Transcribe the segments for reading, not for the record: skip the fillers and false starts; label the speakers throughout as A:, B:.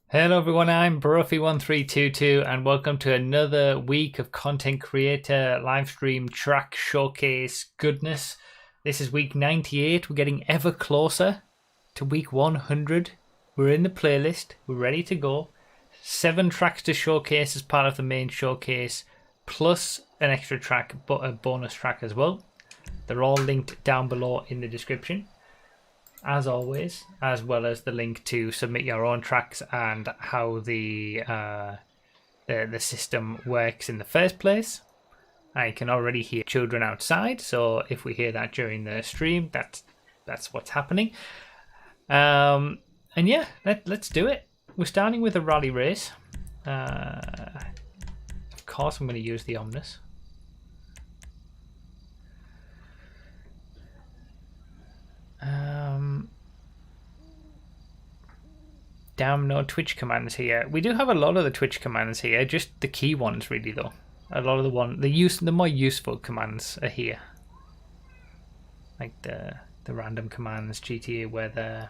A: Hello everyone, I'm Broughy1322 and welcome to another week of content creator live stream track showcase goodness. This is week 98. We're getting ever closer to week 100. We're in the playlist. We're ready to go. 7 tracks to showcase as part of the main showcase, plus an extra track, but a bonus track as well. They're all linked down below in the description, as always, as well as the link to submit your own tracks and how the system works in the first place. I can already hear children outside, so if we hear that during the stream, that's what's happening. And yeah, let's do it. We're starting with a rally race. Of course, I'm going to use the Omnus. Damn, no Twitch commands here. We do have a lot of the Twitch commands here, just the key ones really though. A lot of the more useful commands are here. Like the random commands, GTA weather,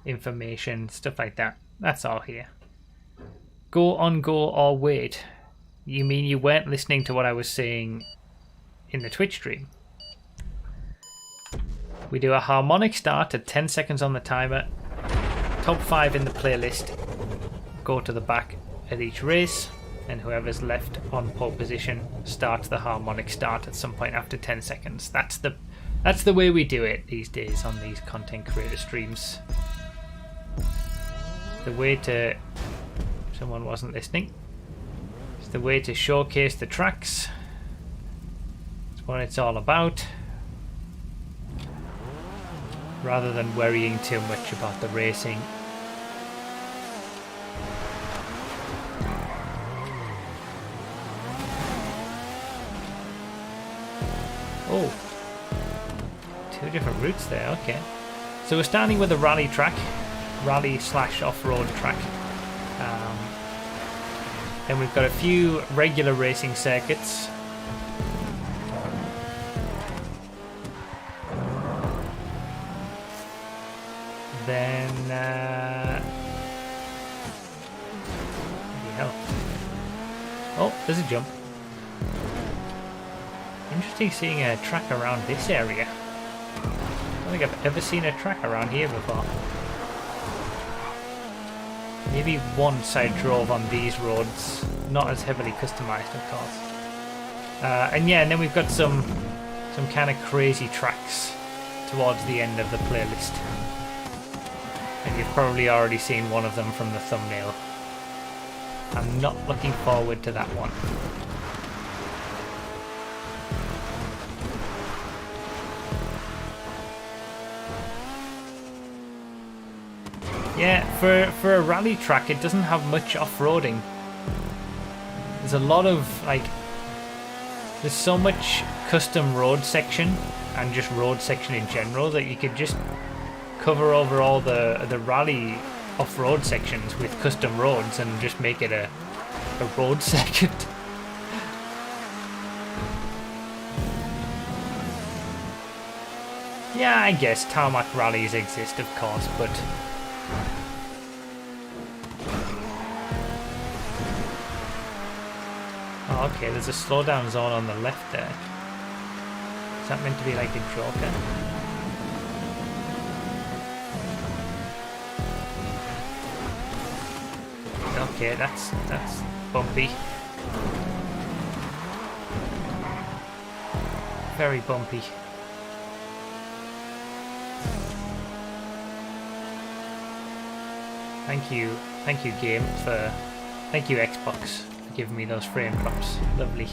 A: information, stuff like that. That's all here. Go on go or wait. You mean you weren't listening to what I was saying in the Twitch stream? We do a harmonic start at 10 seconds on the timer. Top 5 in the playlist go to the back at each race, and whoever's left on pole position starts the harmonic start at some point after 10 seconds. That's the way we do it these days on these content creator streams. The way to... Someone wasn't listening. It's the way to showcase the tracks. It's what it's all about. Rather than worrying too much about the racing. Oh, 2 different routes there, okay. So we're starting with a rally track, rally/off-road track. Then we've got a few regular racing circuits. Then, bloody hell. Oh, there's a jump. Interesting seeing a track around this area. I don't think I've ever seen a track around here before. Maybe once I drove on these roads, not as heavily customized, of course. And yeah, and then we've got some kind of crazy tracks towards the end of the playlist. And you've probably already seen one of them from the thumbnail. I'm not looking forward to that one. Yeah, for a rally track, it doesn't have much off-roading. There's a lot of, like, there's so much custom road section and just road section in general that you could just cover over all the rally off-road sections with custom roads and just make it a road circuit. Yeah, I guess tarmac rallies exist, of course, but oh, okay, there's a slowdown zone on the left there. Is that meant to be like a joker? Okay, that's bumpy. Very bumpy. Thank you game thank you Xbox for giving me those frame drops. Lovely.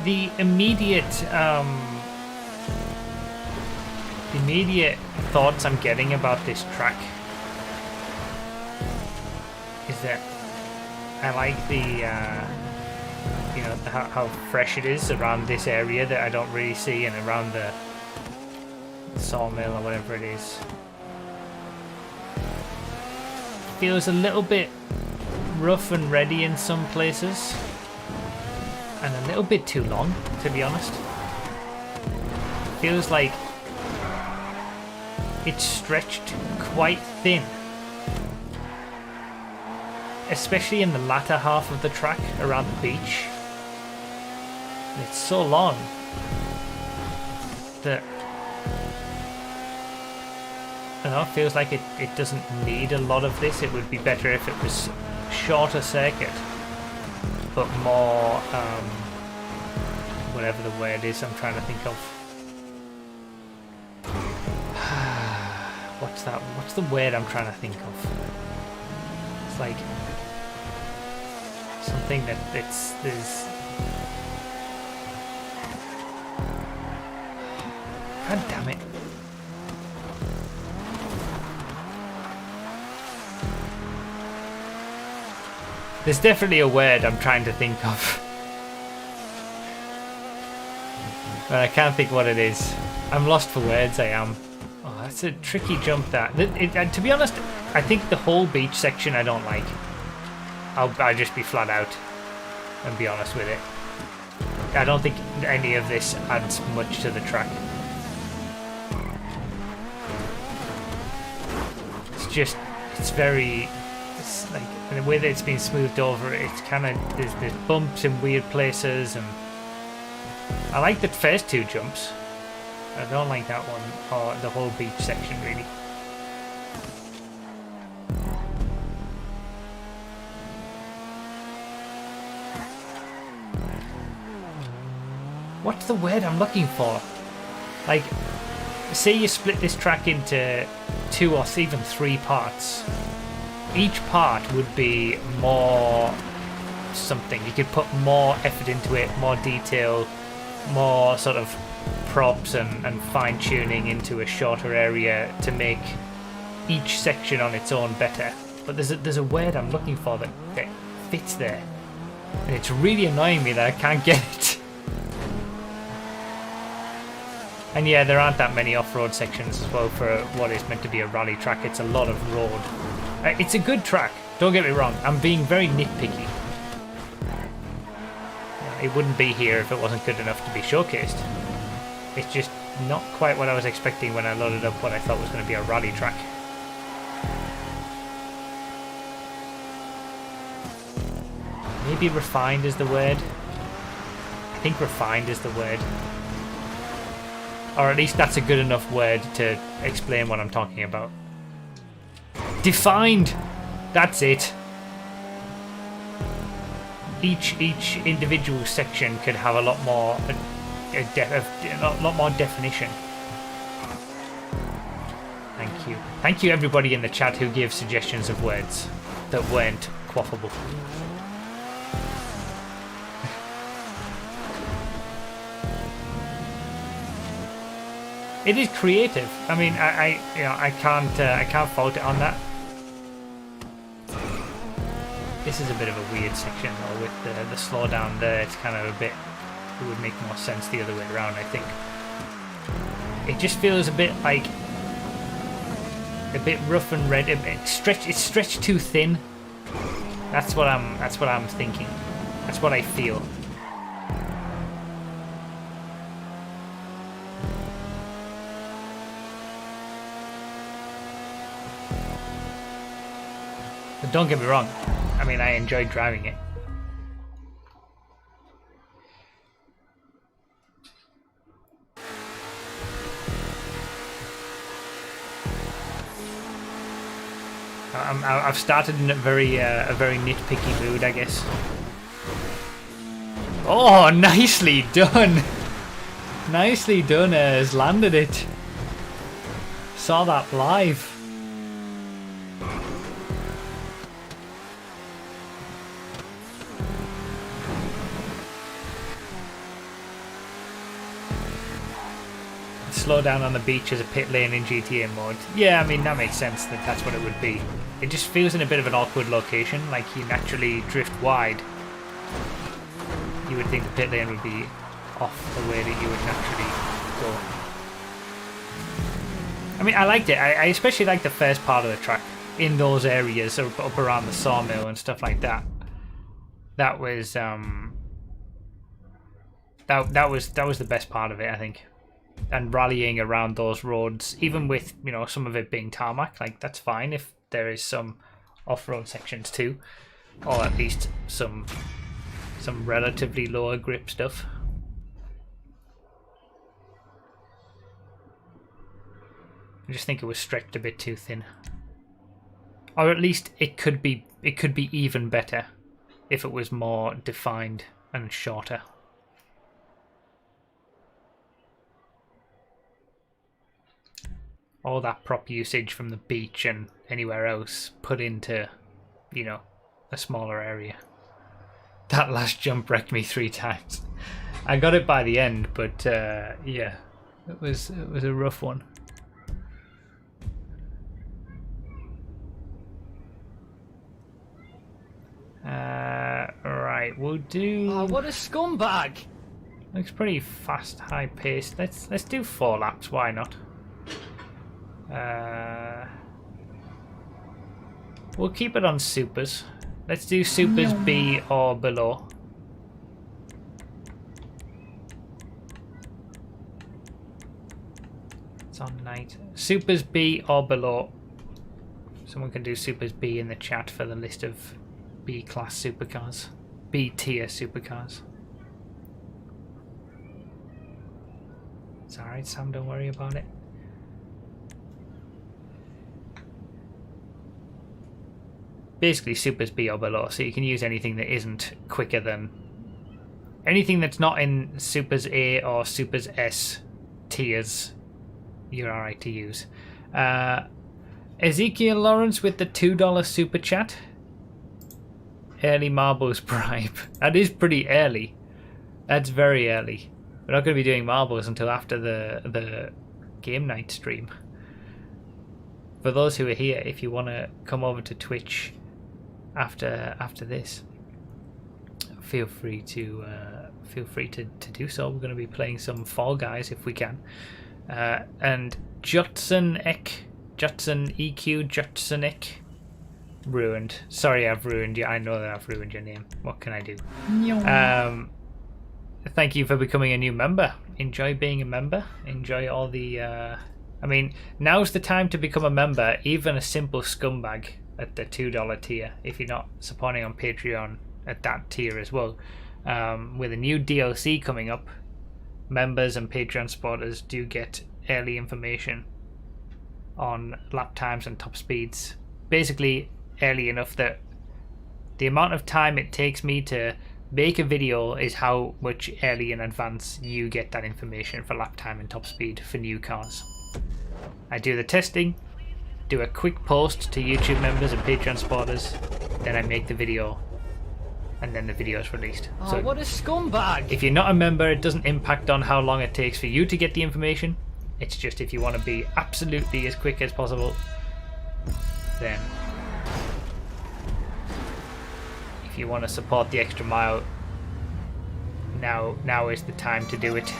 A: The immediate thoughts I'm getting about this track is that I like the you know, how fresh it is around this area that I don't really see, and around the sawmill or whatever it is. Feels a little bit rough and ready in some places, and a little bit too long, to be honest. Feels like it's stretched quite thin, especially in the latter half of the track around the beach. It's so long that I don't know, it feels like it doesn't need a lot of this. It would be better if it was shorter circuit, but more whatever the word is I'm trying to think of. What's that? What's the word I'm trying to think of? It's like something there's. God damn it. There's definitely a word I'm trying to think of. But I can't think what it is. I'm lost for words, I am. Oh, that's a tricky jump, that. To be honest, I think the whole beach section I don't like. I'll just be flat out and be honest with it. I don't think any of this adds much to the track. It's like the way that it's been smoothed over, it's kind of there's bumps in weird places, and I like the first two jumps. I don't like that one or the whole beach section really. What's the word I'm looking for? Like, say you split this track into 2 or even 3 parts. Each part would be more something. You could put more effort into it, more detail, more sort of props and fine-tuning into a shorter area to make each section on its own better. But there's a word I'm looking for that fits there. And it's really annoying me that I can't get it. And yeah, there aren't that many off-road sections as well for what is meant to be a rally track. It's a lot of road. It's a good track, don't get me wrong. I'm being very nitpicky. It wouldn't be here if it wasn't good enough to be showcased. It's just not quite what I was expecting when I loaded up what I thought was going to be a rally track. Maybe refined is the word. I think refined is the word. Or at least that's a good enough word to explain what I'm talking about. Defined! That's it. Each individual section could have a lot more a lot more definition. Thank you. Thank you everybody in the chat who gave suggestions of words that weren't quaffable. It is creative. I mean, I can't fault it on that. This is a bit of a weird section though, with the slowdown there. It's kind of a bit. It would make more sense the other way around, I think. It just feels a bit like a bit rough and red. It's stretched too thin. That's what I'm thinking. That's what I feel. But don't get me wrong, I mean, I enjoyed driving it. I've started in a very nitpicky mood, I guess. Oh, nicely done! Nicely done, has landed it. Saw that live. Slow down on the beach as a pit lane in GTA mode. Yeah, I mean, that makes sense that that's what it would be. It just feels in a bit of an awkward location, like you naturally drift wide. You would think the pit lane would be off the way that you would naturally go. I mean, I liked it. I especially liked the first part of the track in those areas up around the sawmill and stuff like that. That was that was the best part of it, I think. And rallying around those roads, even with, you know, some of it being tarmac, like that's fine if there is some off-road sections too, or at least some relatively lower grip stuff. I just think it was stretched a bit too thin. Or at least it could be even better if it was more defined and shorter. All that prop usage from the beach and anywhere else put into, you know, a smaller area. That last jump wrecked me 3 times. I got it by the end, but yeah, it was a rough one. Right, we'll do.
B: Oh, what a scumbag!
A: Looks pretty fast, high paced. Let's do 4 laps. Why not? We'll keep it on supers. Let's do supers B or below. It's on night. Supers B or below. Someone can do supers B in the chat for the list of B class supercars. B tier supercars. It's alright, Sam, don't worry about it. Basically supers B or below, so you can use anything that isn't quicker than anything that's not in supers A or supers S tiers. You're alright to use. Ezekiel Lawrence with the $2 super chat. Early marbles bribe. That is pretty early. That's very early. We're not going to be doing marbles until after the game night stream. For those who are here, if you want to come over to Twitch after this, feel free to do so. We're going to be playing some Fall Guys if we can. And Judson EQ ruined. Sorry, I've ruined you. I know that I've ruined your name. What can I do? Thank you for becoming a new member. Enjoy being a member. Enjoy all the. I mean, now's the time to become a member. Even a simple scumbag at the $2 tier. If you're not supporting on Patreon at that tier as well. With a new DLC coming up, members and Patreon supporters do get early information on lap times and top speeds. Basically, early enough that the amount of time it takes me to make a video is how much early in advance you get that information for lap time and top speed for new cars. I do the testing, do a quick post to YouTube members and Patreon supporters, then I make the video, and then the video is released.
B: Oh,
A: so
B: what a scumbag!
A: If you're not a member, it doesn't impact on how long it takes for you to get the information. It's just if you want to be absolutely as quick as possible, then if you want to support the extra mile, now is the time to do it.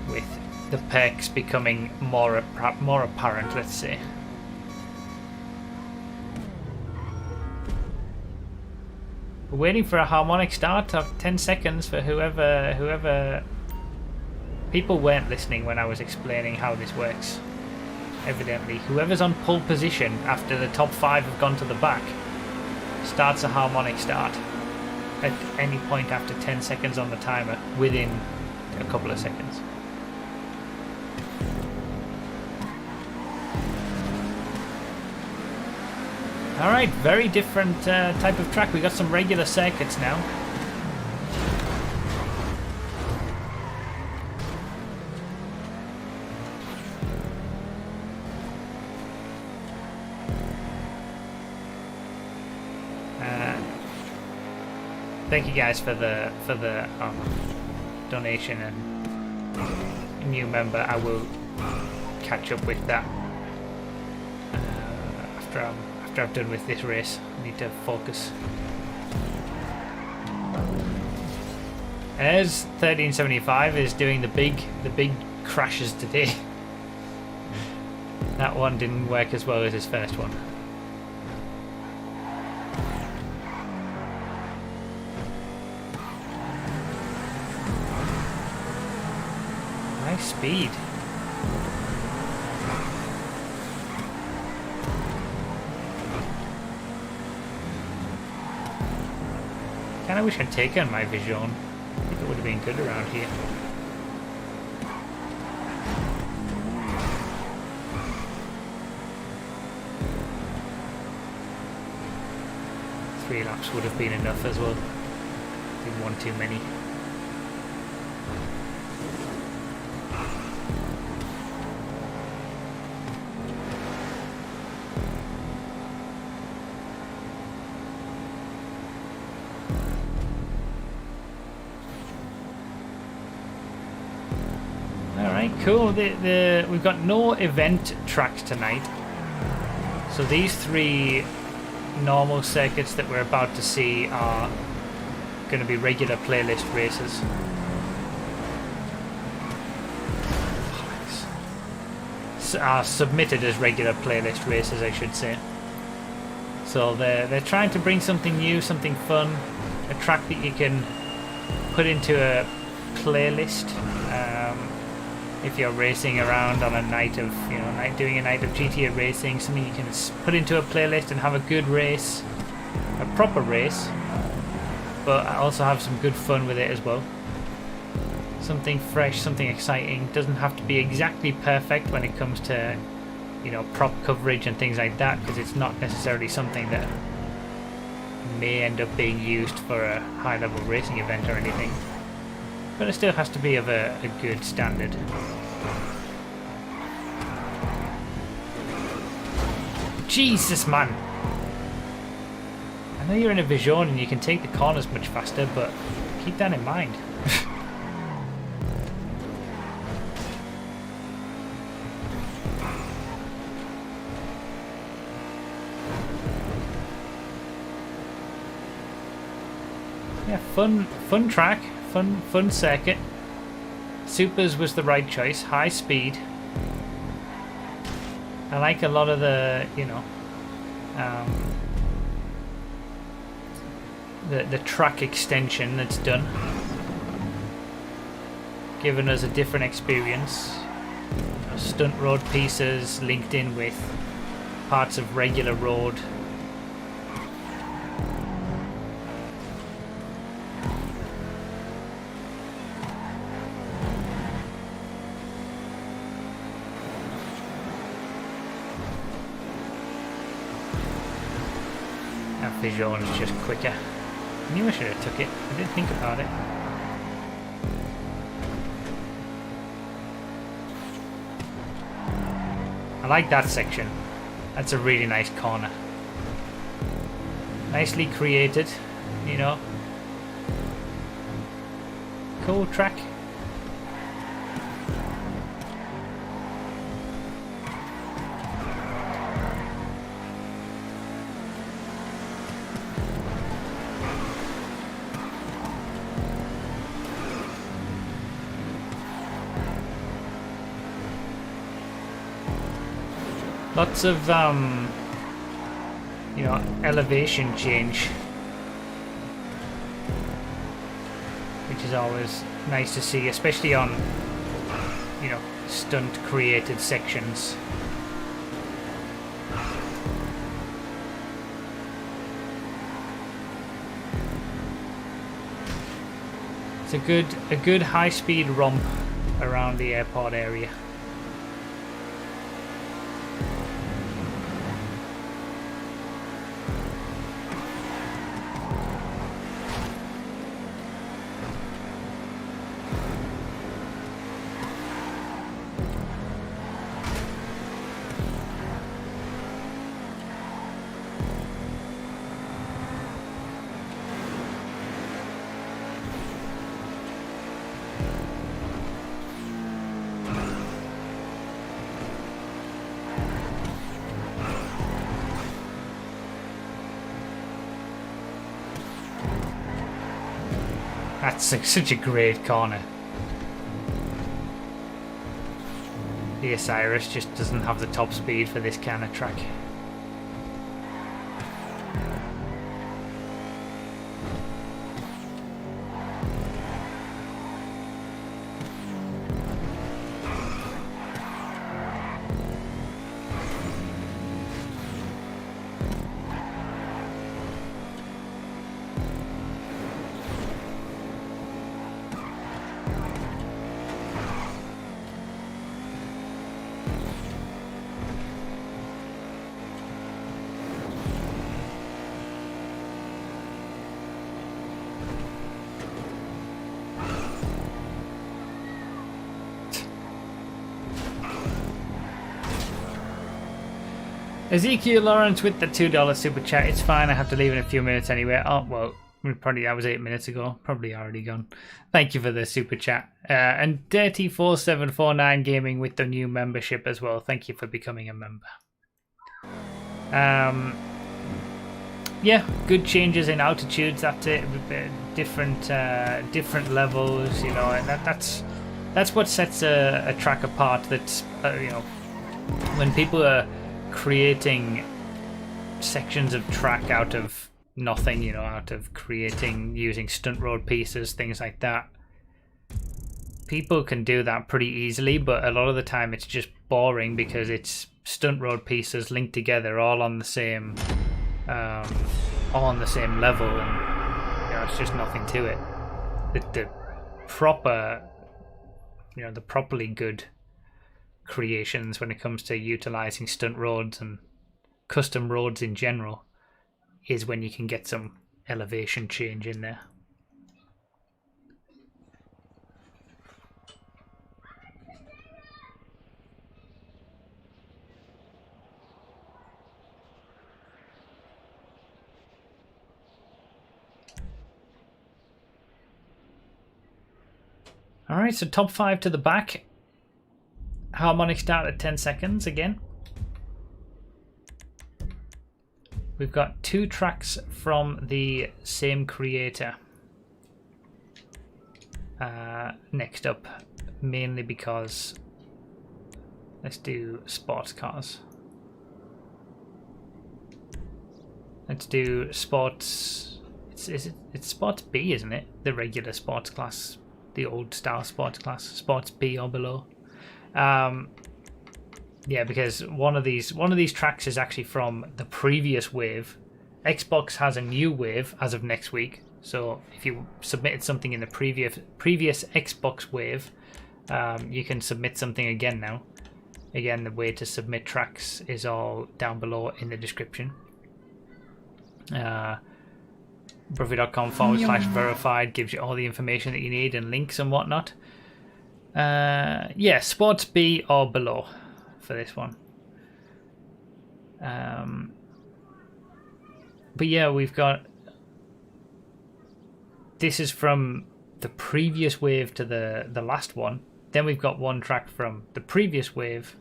A: With the perks becoming more apparent, let's say. We're waiting for a harmonic start of 10 seconds for whoever. People weren't listening when I was explaining how this works. Evidently, whoever's on pole position after the top 5 have gone to the back starts a harmonic start at any point after 10 seconds on the timer, within a couple of seconds. Alright, very different type of track. We got some regular circuits now. Thank you guys for the donation and new member. I will catch up with that after I've done with this race. I need to focus. As 1375 is doing the big crashes today. That one didn't work as well as his first one. speed. Kinda wish I'd taken my Vision. I think it would have been good around here. Three laps would have been enough as well. I think one too many. Alright, cool. We've got no event tracks tonight. So these three normal circuits that we're about to see are going to be regular playlist races. Are submitted as regular playlist races, I should say. So they're trying to bring something new, something fun, a track that you can put into a playlist. If you're racing around on a night of, doing a night of GTA racing, something you can put into a playlist and have a good race, a proper race, but also have some good fun with it as well. Something fresh, something exciting. Doesn't have to be exactly perfect when it comes to, prop coverage and things like that, because it's not necessarily something that may end up being used for a high-level racing event or anything. But it still has to be of a good standard. Jesus, man! I know you're in a Vision and you can take the corners much faster, but keep that in mind. Yeah, fun track. Fun circuit. Supers was the right choice. High speed. I like a lot of the, the track extension that's done, giving us a different experience. Stunt road pieces linked in with parts of regular road. Vision is just quicker. I knew I should have took it. I didn't think about it. I like that section. That's a really nice corner. Nicely created, Cool track. Lots of, elevation change, which is always nice to see, especially on, stunt created sections. It's a good high-speed romp around the airport area. That's such a great corner. The Osiris just doesn't have the top speed for this kind of track. Ezekiel Lawrence with the $2 super chat. It's fine, I have to leave in a few minutes anyway. Oh, well, probably that was 8 minutes ago. Probably already gone. Thank you for the super chat. And Dirty4749 Gaming with the new membership as well. Thank you for becoming a member. Yeah, good changes in altitudes. That's it. Different levels, you know, and that's what sets a track apart. That's you know, when people are creating sections of track out of nothing, you know, out of using stunt road pieces, things like that. People can do that pretty easily, but a lot of the time it's just boring because it's stunt road pieces linked together, all on the same level, and you know, it's just nothing to it. The proper, you know, the properly good creations when it comes to utilizing stunt roads and custom roads in general is when you can get some elevation change in there. Alright, so top 5 to the back. Harmonic start at 10 seconds again. We've got 2 tracks from the same creator. Next up, mainly because let's do sports cars. Let's do sports. It's sports B, isn't it? The regular sports class, the old style sports class, sports B or below. Yeah, because one of these tracks is actually from the previous wave. Xbox has a new wave as of next week, so if you submitted something in the previous Xbox wave, you can submit something again now. Again, the way to submit tracks is all down below in the description. Broofy.com/verified gives you all the information that you need and links and whatnot. Yeah, sports B or below for this one. But yeah, we've got, this is from the previous wave to the last one. Then we've got one track from the previous wave.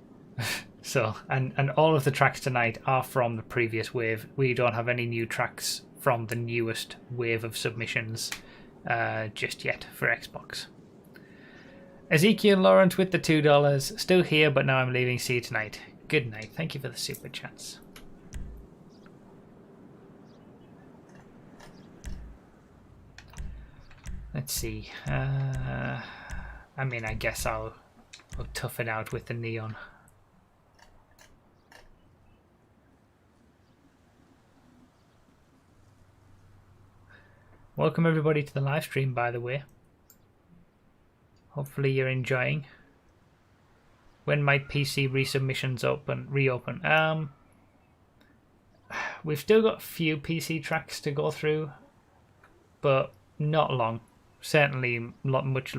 A: So and all of the tracks tonight are from the previous wave. We don't have any new tracks from the newest wave of submissions just yet for Xbox. Ezekiel Lawrence with the $2. Still here, but now I'm leaving. See you tonight. Good night. Thank you for the super chats. Let's see. I mean, I guess I'll tough it out with the neon. Welcome everybody to the live stream, by the way. Hopefully you're enjoying. When might PC resubmissions reopen? We've still got a few PC tracks to go through, but not long. Certainly not much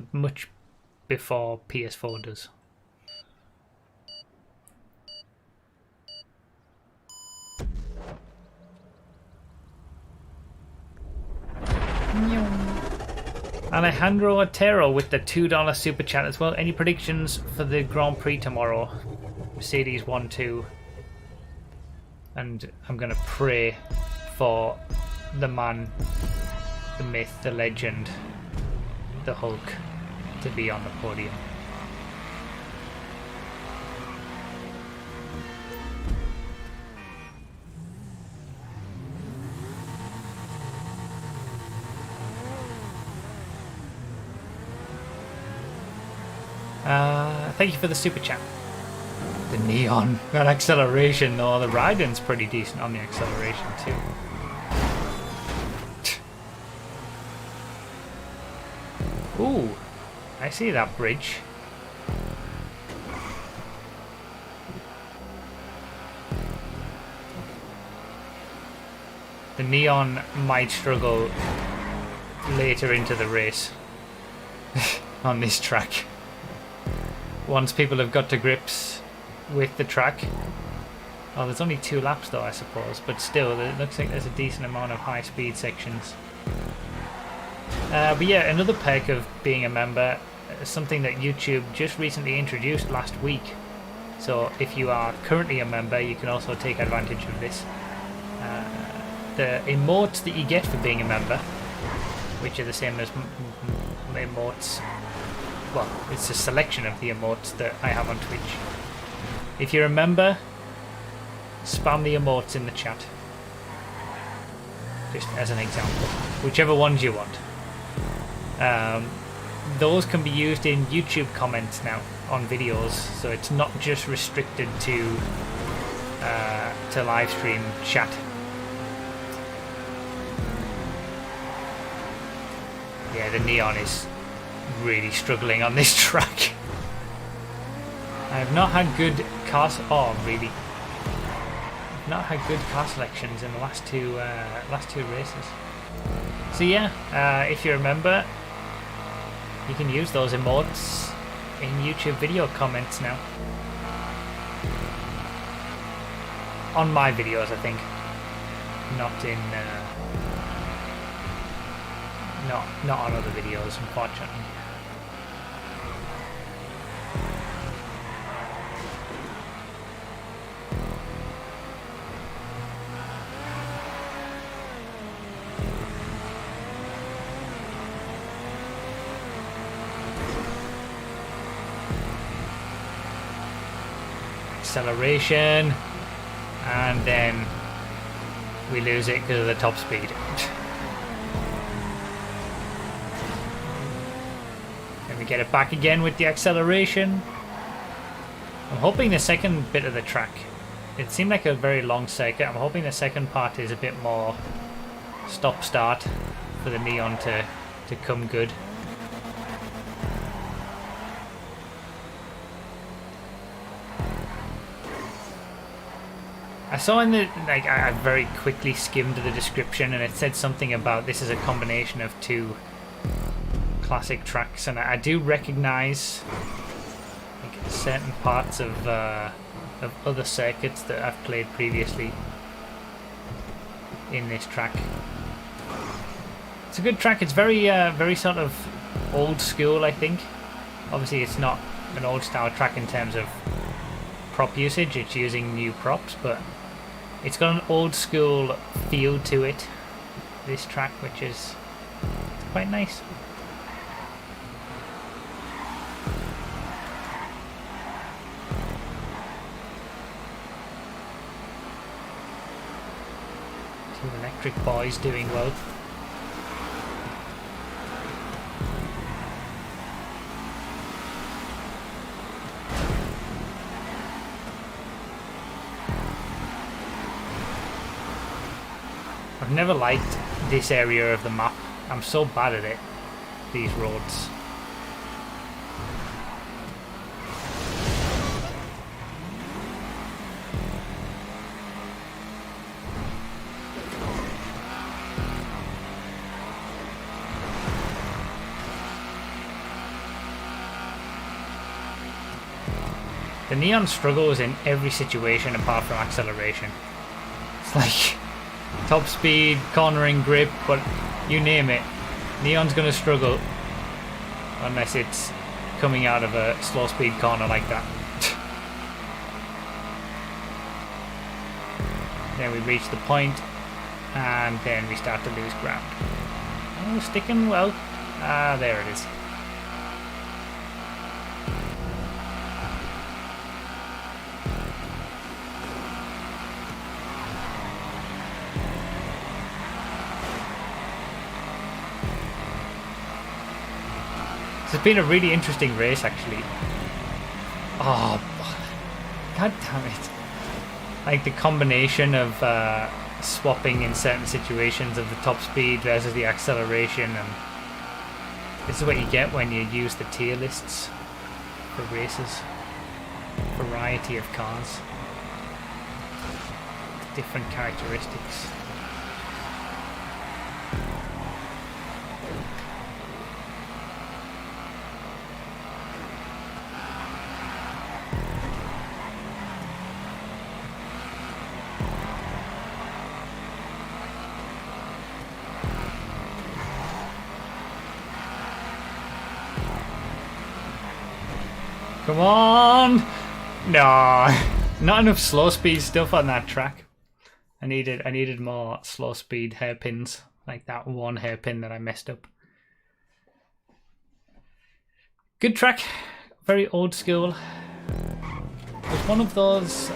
A: before PS4 does. Alejandro Otero with the $2 super chat as well. Any predictions for the Grand Prix tomorrow? Mercedes 1-2. And I'm going to pray for the man, the myth, the legend, the Hulk to be on the podium. Thank you for the super chat. The neon, that acceleration though, the riding's pretty decent on the acceleration too. Ooh, I see that bridge. The neon might struggle later into the race on this track. Once people have got to grips with the track, Oh, there's only 2 laps though, I suppose, but still, it looks like there's a decent amount of high-speed sections. But yeah, another perk of being a member, something that YouTube just recently introduced last week. So if you are currently a member, you can also take advantage of this. The emotes that you get for being a member, which are the same as emotes. Well, it's a selection of the emotes that I have on Twitch. If you're a member, spam the emotes in the chat. Just as an example. Whichever ones you want. Those can be used in YouTube comments now on videos, so it's not just restricted to live stream chat. Yeah, the neon is really struggling on this track. I have not had good car. Oh, really? I've not had good car selections in the last two races. So yeah, if you're a member, you can use those emotes in YouTube video comments now. On my videos, I think. Not in not on other videos, unfortunately. Acceleration, and then we lose it because of the top speed. And we get it back again with the acceleration. I'm hoping the second bit of the track, it seemed like a very long circuit. I'm hoping the second part is a bit more stop-start for the neon to come good. I saw in the, like, I very quickly skimmed the description and it said something about this is a combination of 2 classic tracks, and I do recognize like certain parts of other circuits that I've played previously in this track. It's a good track. It's very very sort of old school, I think. Obviously it's not an old style track in terms of prop usage, it's using new props, but it's got an old school feel to it, this track, which is quite nice. Two electric boys doing well. I've never liked this area of the map. I'm so bad at it, these roads. The neon struggles in every situation apart from acceleration. It's like top speed, cornering, grip, but you name it, neon's gonna struggle unless it's coming out of a slow speed corner like that. Then we reach the point and then we start to lose ground. Oh, sticking well. Ah, there it is. It's been a really interesting race, actually. Oh, god damn it. Like the combination of swapping in certain situations of the top speed versus the acceleration, and this is what you get when you use the tier lists for races. Variety of cars. Different characteristics. Come on! No, not enough slow speed stuff on that track. I needed more slow speed hairpins, like that one hairpin that I messed up. Good track, very old school. Was one of those,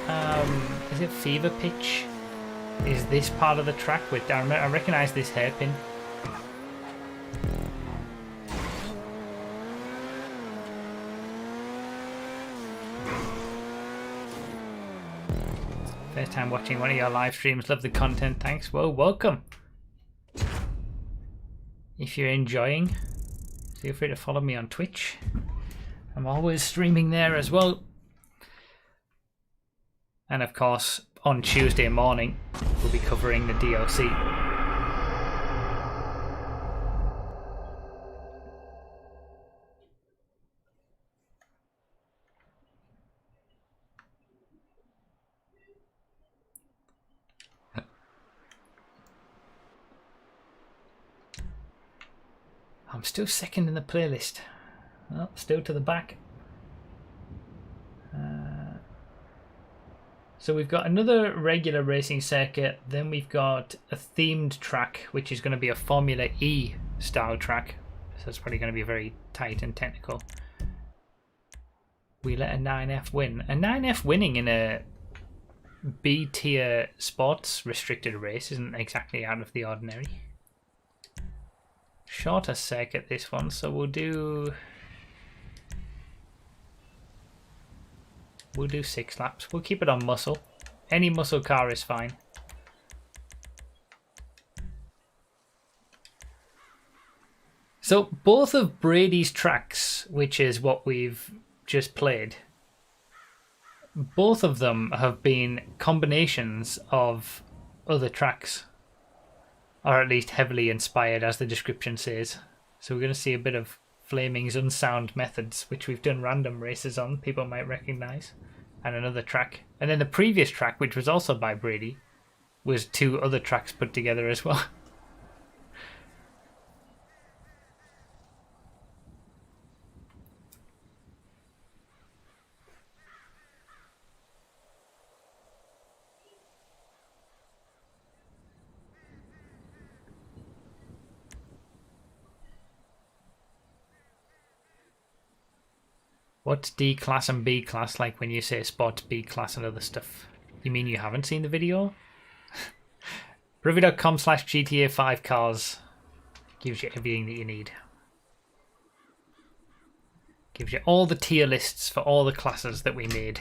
A: is it fever pitch? Is this part of the track with, I recognise this hairpin. First time watching one of your live streams, love the content, thanks. Well, welcome. If you're enjoying, feel free to follow me on Twitch. I'm always streaming there as well. And of course, on Tuesday morning, we'll be covering the DLC. I'm still second in the playlist. Well, still to the back. So we've got another regular racing circuit, then we've got a themed track, which is going to be a Formula E style track. So it's probably going to be very tight and technical. We let a 9F win. A 9F winning in a B tier sports restricted race isn't exactly out of the ordinary. Shorter circuit this one, so we'll do 6 laps. We'll keep it on muscle. Any muscle car is fine. So both of Brady's tracks, which is what we've just played, both of them have been combinations of other tracks, or at least heavily inspired, as the description says. So we're going to see a bit of Flaming's Unsound Methods, which we've done random races on, people might recognise, and another track. And then the previous track, which was also by Brady, was 2 other tracks put together as well. What's D class and B class like when you say sports B class and other stuff? You mean you haven't seen the video? Review.com/GTA5cars gives you everything that you need. Gives you all the tier lists for all the classes that we made.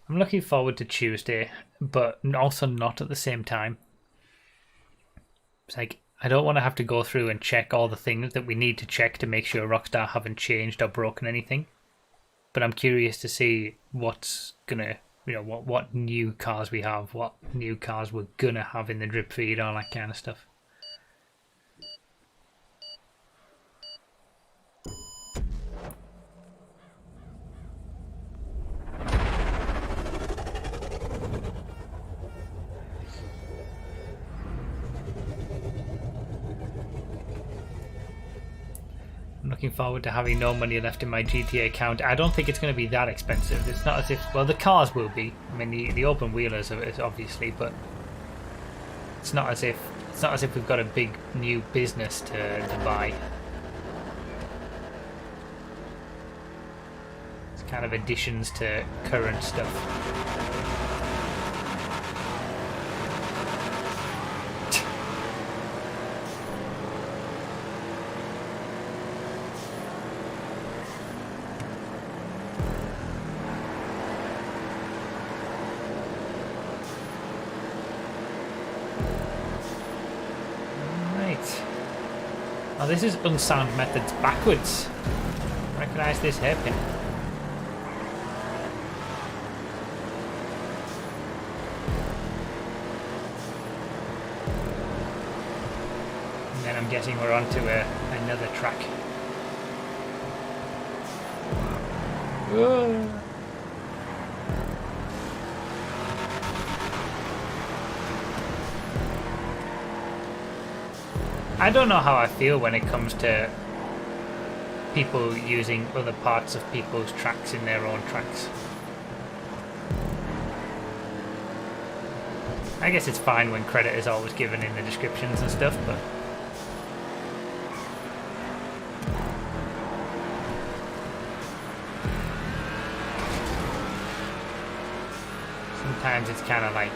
A: I'm looking forward to Tuesday, but also not at the same time. It's like, I don't want to have to go through and check all the things that we need to check to make sure Rockstar haven't changed or broken anything. But I'm curious to see what's gonna, what new cars we have, what new cars we're gonna have in the drip feed, all that kind of stuff. I'm looking forward to having no money left in my GTA account. I don't think it's going to be that expensive. It's not as if, well, the cars will be. I mean, the open wheelers is obviously, but it's not as if we've got a big new business to buy. It's kind of additions to current stuff. Oh, this is Unsound Methods backwards. Recognise this hairpin. And then I'm guessing we're on to another track. I don't know how I feel when it comes to people using other parts of people's tracks in their own tracks. I guess it's fine when credit is always given in the descriptions and stuff, but sometimes it's kind of like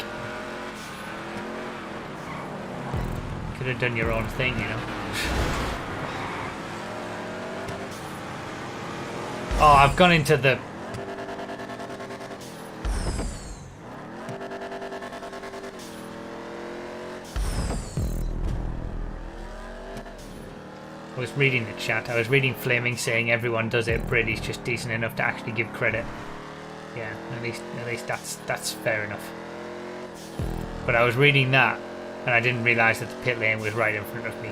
A: could have done your own thing, you know. Oh, I've gone into the I was reading the chat. I was reading Flaming saying everyone does it. Brady's just decent enough to actually give credit. Yeah, at least that's fair enough. But I was reading that, and I didn't realise that the pit lane was right in front of me.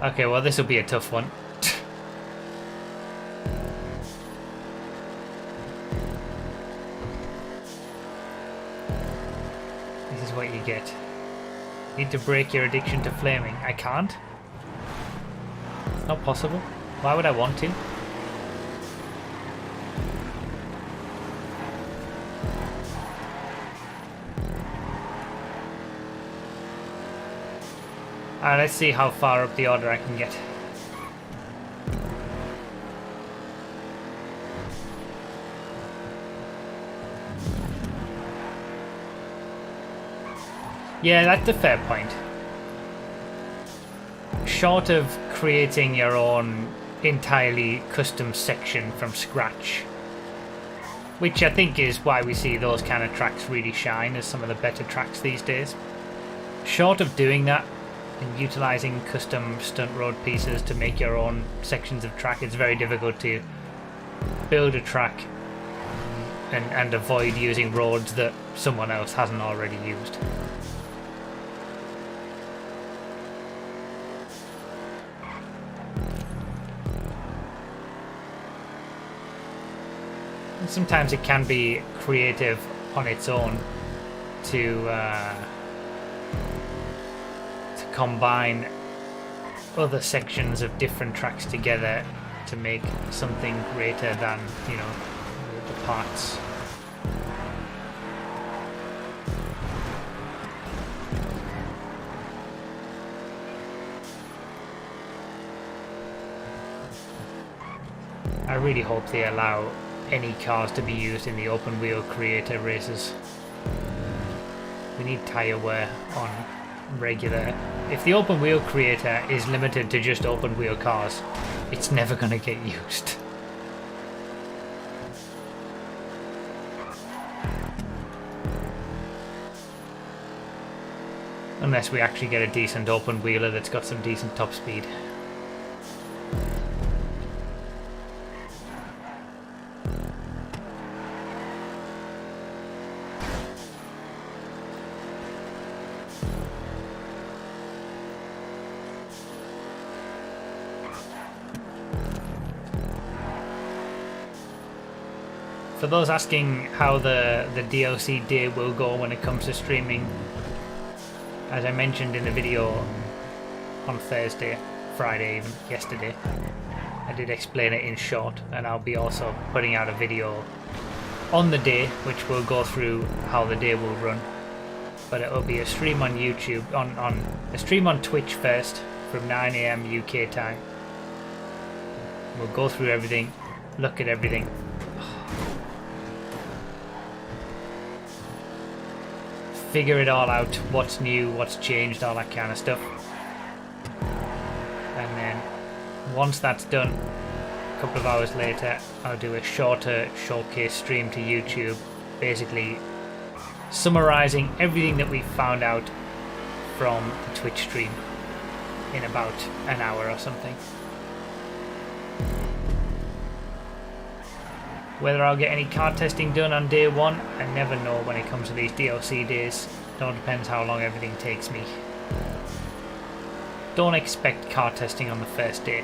A: Okay, well this will be a tough one. This is what you get. Need to break your addiction to flaming. I can't. It's not possible. Why would I want to? Alright, let's see how far up the order I can get. Yeah, that's a fair point. Short of creating your own entirely custom section from scratch, which I think is why we see those kind of tracks really shine as some of the better tracks these days. Short of doing that and utilising custom stunt road pieces to make your own sections of track, it's very difficult to build a track and avoid using roads that someone else hasn't already used. Sometimes it can be creative on its own to combine other sections of different tracks together to make something greater than, you know, the parts. I really hope they allow any cars to be used in the open wheel creator races. We need tyre wear on regular. If the open wheel creator is limited to just open wheel cars, it's never going to get used. Unless we actually get a decent open wheeler that's got some decent top speed. For those asking how the DLC day will go when it comes to streaming, as I mentioned in the video on Thursday, Friday even, yesterday, I did explain it in short, and I'll be also putting out a video on the day which will go through how the day will run. But it will be a stream on YouTube, on a stream on Twitch first from 9 AM UK time. We'll go through everything, look at everything. Figure it all out, what's new, what's changed, all that kind of stuff. And then once that's done, a couple of hours later, I'll do a shorter showcase stream to YouTube, basically summarizing everything that we found out from the Twitch stream in about an hour or something. Whether I'll get any car testing done on day one, I never know when it comes to these DLC days. It all depends how long everything takes me. Don't expect car testing on the first day.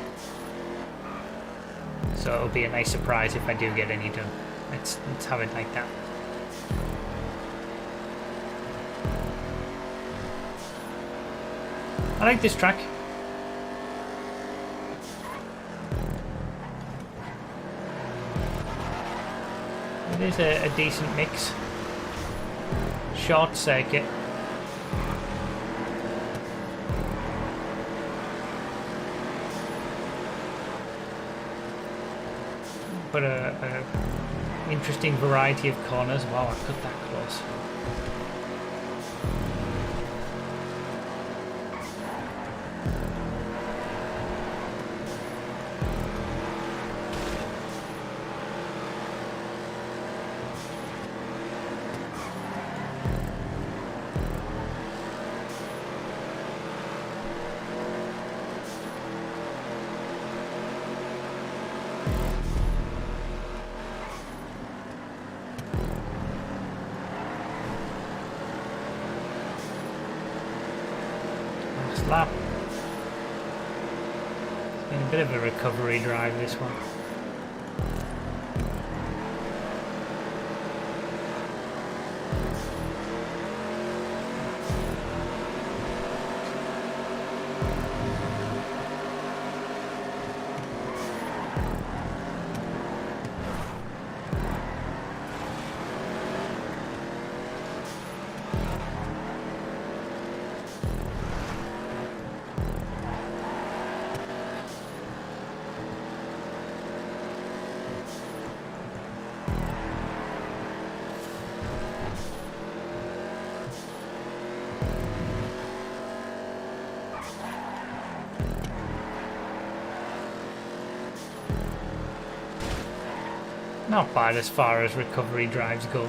A: So it'll be a nice surprise if I do get any done. Let's have it like that. I like this track. It is a decent mix. Short circuit. But a interesting variety of corners. Wow, I cut that close. Lap. It's been a bit of a recovery drive, this one. Not bad as far as recovery drives go.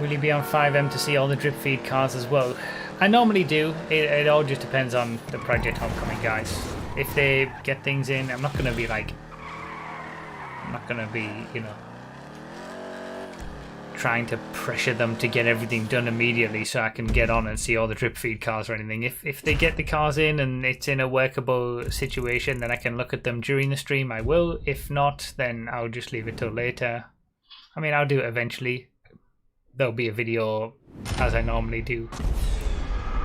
A: Will you be on 5M to see all the drip feed cars as well? I normally do. It all just depends on the Project Homecoming guys. If they get things in, I'm not going to be like... I'm not going to be, you know... trying to pressure them to get everything done immediately so I can get on and see all the drip feed cars or anything. If they get the cars in and it's in a workable situation, then I can look at them during the stream, I will. If not, then I'll just leave it till later. I mean, I'll do it eventually. There'll be a video as I normally do.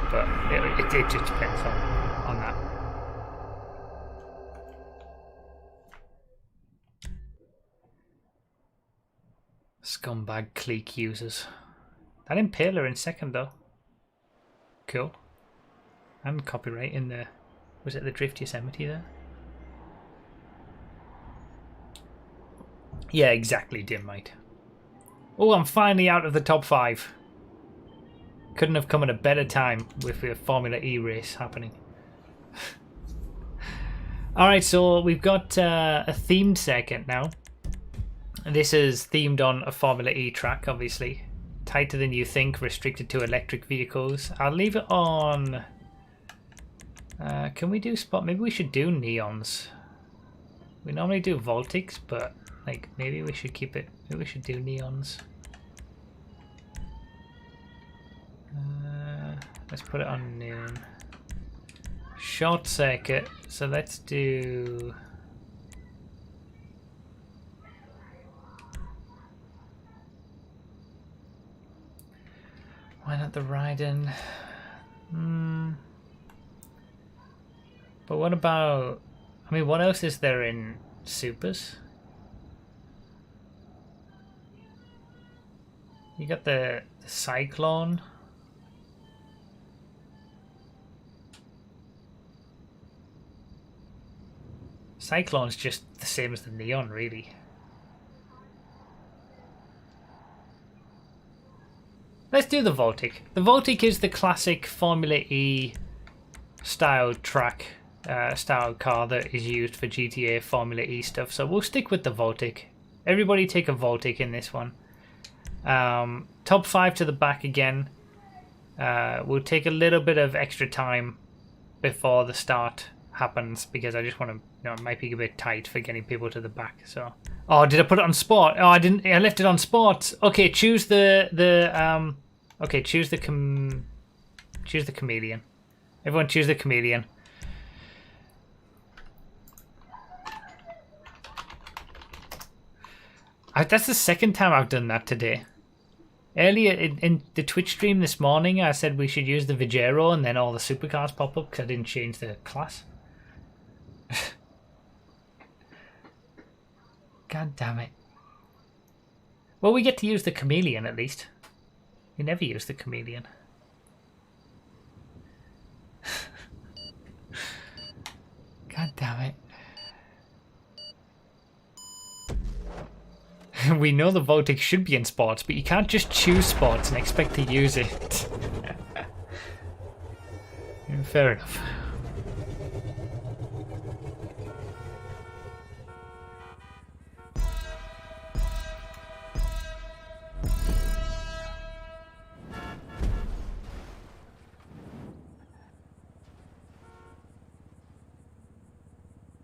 A: But it just depends on that. Scumbag clique users. That Impaler in second though. Cool. And copyright in the... was it the Drift Yosemite there? Yeah, exactly, Dimmite. Oh, I'm finally out of the top 5. Couldn't have come at a better time with the Formula E race happening. Alright, so we've got a themed circuit now. This is themed on a Formula E track, obviously. Tighter than you think, restricted to electric vehicles. I'll leave it on... can we do spot? Maybe we should do neons. We normally do Voltics, but like maybe we should keep it... maybe we should do neons. Let's put it on noon. Short circuit, so let's do... why not the Raiden? But what about... I mean, what else is there in Supers? You got the Cyclone. Cyclone's just the same as the Neon, really. Let's do the Voltic. The Voltic is the classic Formula E style track, style car that is used for GTA Formula E stuff. So we'll stick with the Voltic. Everybody take a Voltic in this one. Top 5 to the back again. We'll take a little bit of extra time before the start happens because I just want to, you know, it might be a bit tight for getting people to the back. So, oh, did I put it on sport? Oh, I didn't. I left it on sports. Okay, choose the okay, choose the chameleon. Everyone, choose the chameleon. That's the second time I've done that today. Earlier in the Twitch stream this morning, I said we should use the Vajero and then all the supercars pop up because I didn't change the class. God damn it. Well, we get to use the chameleon at least. We never use the chameleon. God damn it. We know the Voltic should be in sports, but you can't just choose sports and expect to use it. Fair enough.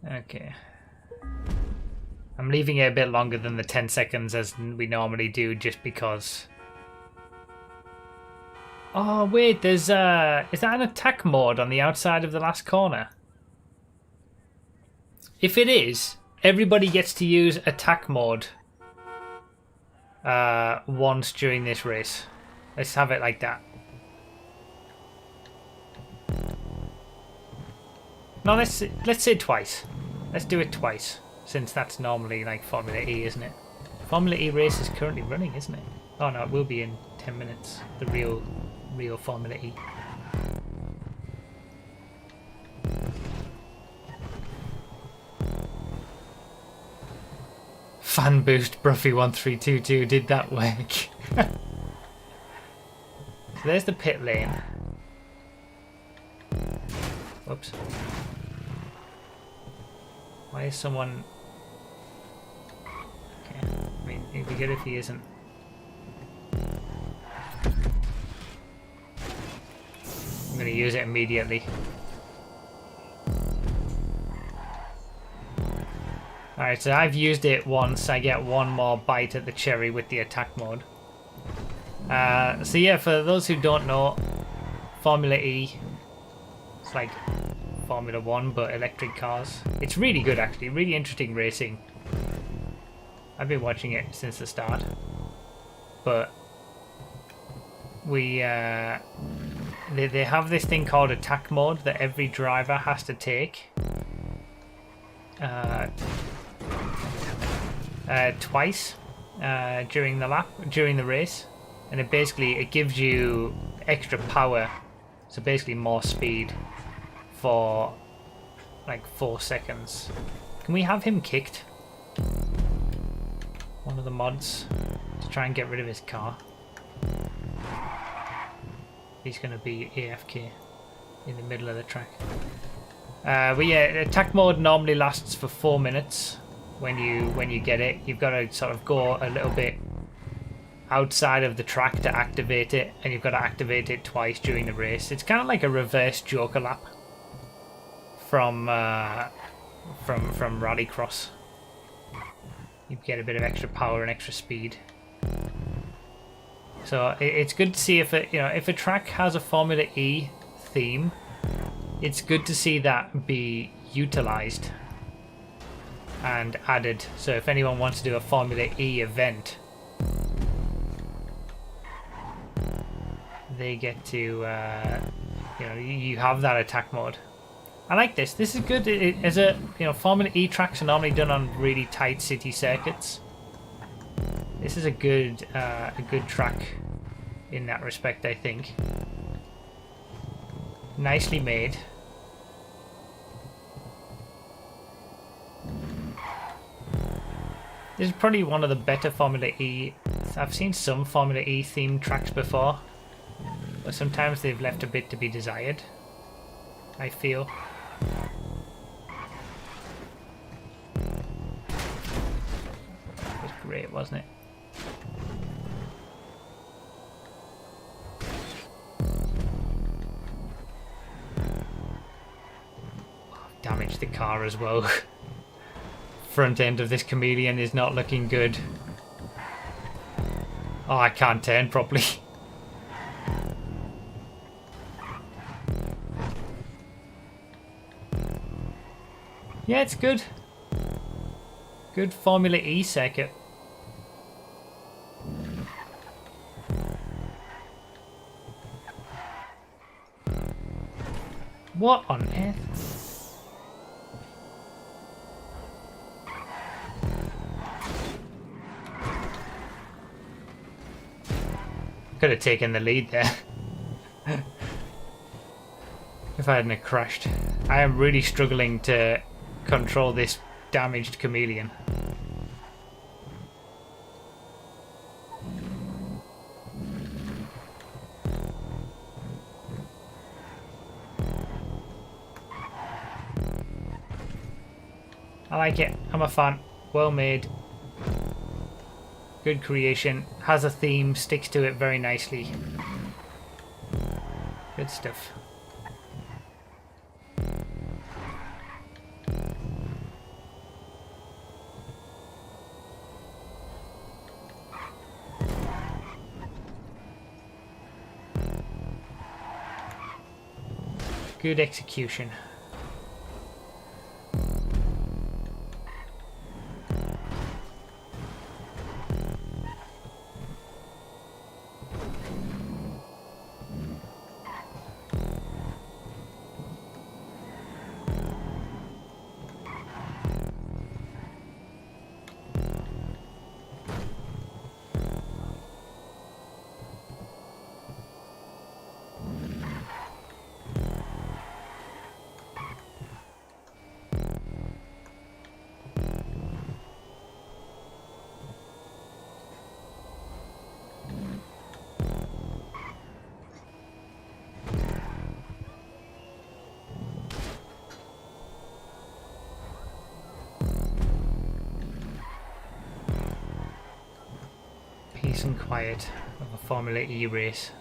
A: Okay. I'm leaving it a bit longer than the 10 seconds as we normally do just because... Oh wait, there's is that an attack mode on the outside of the last corner? If it is, everybody gets to use attack mode once during this race. Let's have it like that. No, let's say twice. Let's do it twice. Since that's normally like Formula E, isn't it? Formula E race is currently running, isn't it? Oh no, it will be in 10 minutes. The real Formula E. Fan boost Bruffy1322 did that work. So there's the pit lane. Whoops. Why is someone... Okay, I mean, it'd be good if he isn't. I'm going to use it immediately. Alright, so I've used it once. I get one more bite at the cherry with the attack mode. So yeah, for those who don't know, Formula E, it's like Formula 1 but electric cars. It's really good actually, really interesting racing. I've been watching it since the start. But we they have this thing called attack mode that every driver has to take twice during the race, and it gives you extra power, so basically more speed for like 4 seconds. Can we have him kicked? One of the mods to try and get rid of his car. He's gonna be AFK in the middle of the track. But yeah, attack mode normally lasts for 4 minutes. When you get it, you've got to sort of go a little bit outside of the track to activate it, and you've got to activate it twice during the race. It's kind of like a reverse Joker lap from Rallycross. You get a bit of extra power and extra speed. So it's good to see if a track has a Formula E theme. It's good to see that be utilized and added. So if anyone wants to do a Formula E event, they get to you have that attack mode. I like this. This is good. As a Formula E tracks are normally done on really tight city circuits. This is a good track in that respect, I think. Nicely made. This is probably one of the better Formula E. I've seen some Formula E themed tracks before, but sometimes they've left a bit to be desired, I feel. That was great, wasn't it? damaged the car as well. Front end of this chameleon is not looking good. Oh, I can't turn properly. Yeah, it's good. Good Formula E circuit. What on earth? Could have taken the lead there. If I hadn't have crashed. I am really struggling to control this damaged chameleon. I like it. I'm a fan. Well made. Good creation. Has a theme. Sticks to it very nicely. Good stuff. Good execution. Peace and quiet of a Formula E race.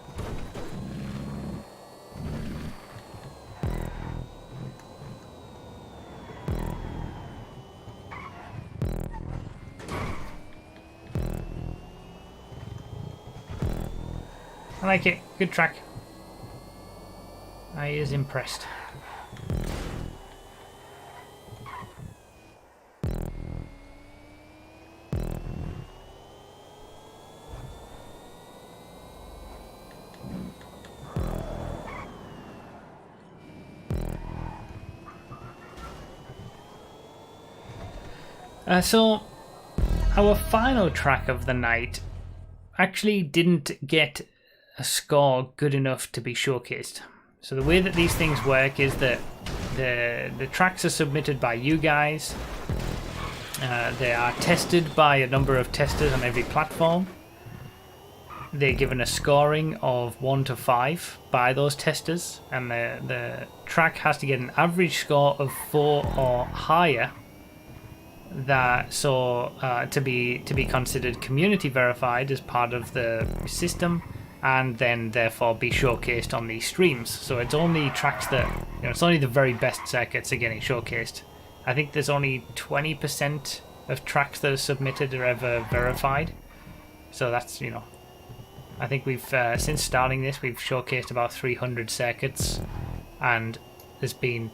A: I like it. Good track. I is impressed. So, our final track of the night actually didn't get a score good enough to be showcased. So the way that these things work is that the tracks are submitted by you guys. They are tested by a number of testers on every platform. They're given a scoring of 1 to 5 by those testers, and the track has to get an average score of 4 or higher. To be considered community verified as part of the system, and then therefore be showcased on these streams. So it's only tracks that, it's only the very best circuits are getting showcased. I think there's only 20% of tracks that are submitted are ever verified. So that's, I think we've since starting this, we've showcased about 300 circuits, and there's been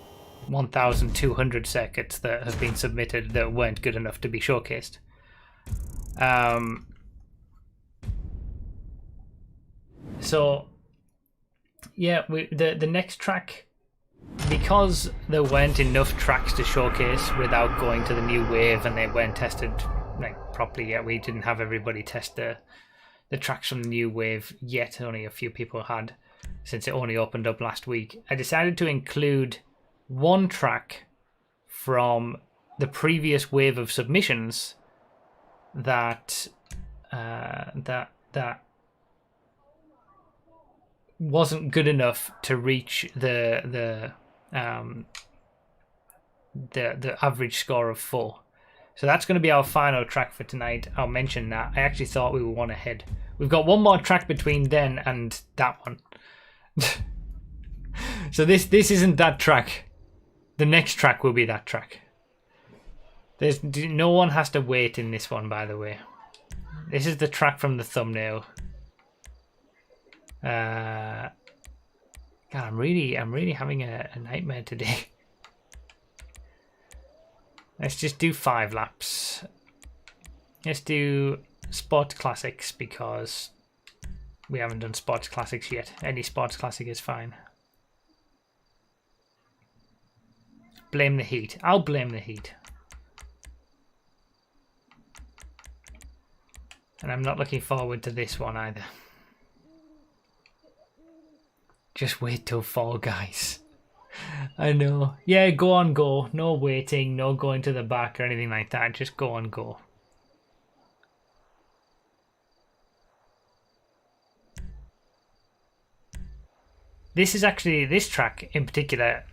A: 1,200 circuits that have been submitted that weren't good enough to be showcased. So yeah, the next track, because there weren't enough tracks to showcase without going to the new wave, and they weren't tested properly yet. We didn't have everybody test the tracks from the new wave yet. Only a few people had, since it only opened up last week. I decided to include one track from the previous wave of submissions that wasn't good enough to reach the average score of 4. So that's going to be our final track for tonight. I'll mention that. I actually thought we were one ahead. We've got one more track between then and that one. So this isn't that track. The next track will be that track. No one has to wait in this one, by the way. This is the track from the thumbnail. God, I'm really having a nightmare today. Let's just do 5 laps. Let's do Sports Classics because we haven't done Sports Classics yet. Any Sports Classic is fine. Blame the heat. I'll blame the heat. And I'm not looking forward to this one either. Just wait till fall, guys. I know. Yeah, go on, go. No waiting, no going to the back or anything like that. Just go on, go. This track in particular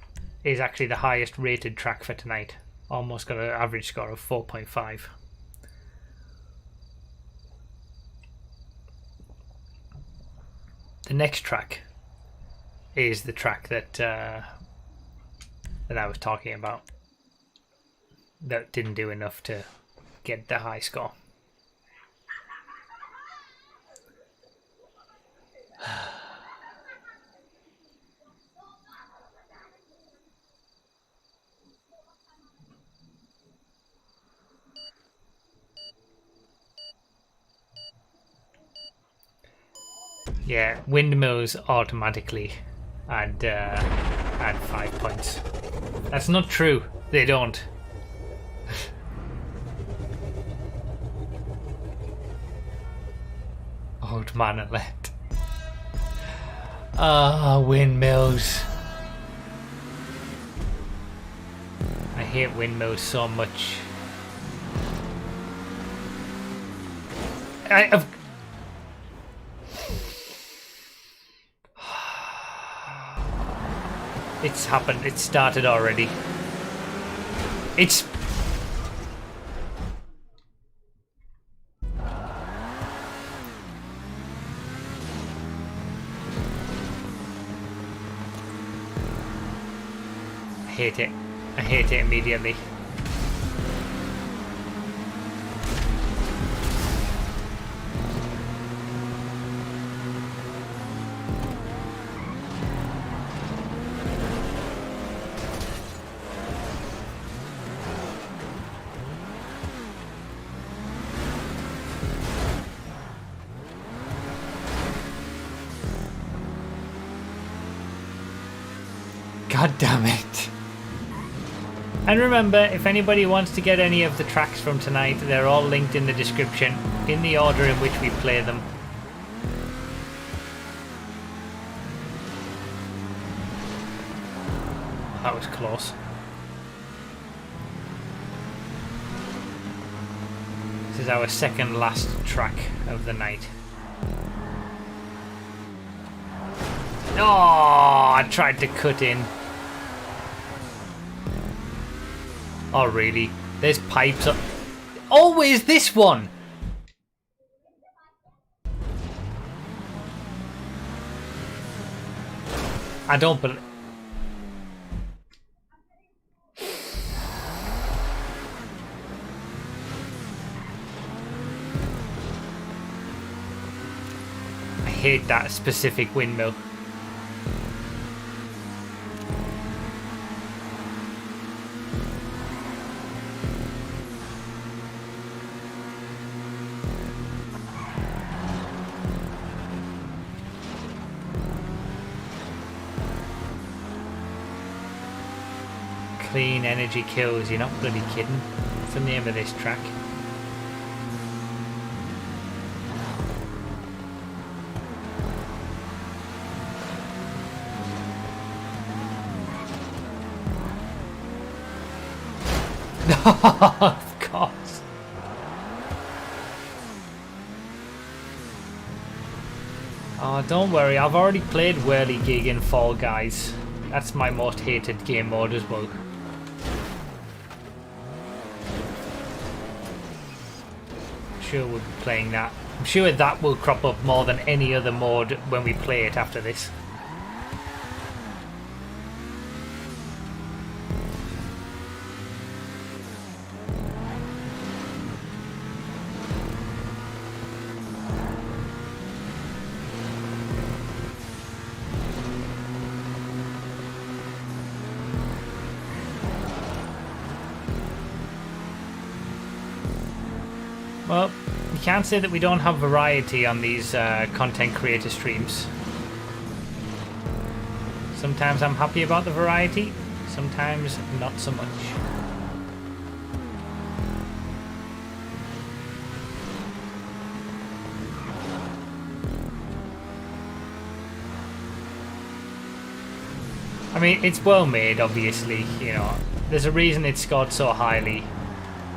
A: is actually the highest rated track for tonight. Almost got an average score of 4.5. The next track is the track that I was talking about. That didn't do enough to get the high score. Yeah, windmills automatically add 5 points. That's not true. They don't. Old man elect. Ah, windmills. I hate windmills so much. It's happened. It started already. It's... I hate it. I hate it immediately. God damn it. And remember, if anybody wants to get any of the tracks from tonight, they're all linked in the description, in the order in which we play them. That was close. This is our second last track of the night. Oh, I tried to cut in. Oh, really? There's pipes up. Always this one! I don't believe... I hate that specific windmill. Clean energy kills, you're not bloody kidding. What's the name of this track? Of course. Oh, don't worry, I've already played Whirligig in Fall Guys. That's my most hated game mode as well. Sure we'll be playing that. I'm sure that will crop up more than any other mode when we play it after this. Well, you can't say that we don't have variety on these content creator streams. Sometimes I'm happy about the variety, sometimes not so much. I mean, it's well made, obviously, you know. There's a reason it's scored so highly.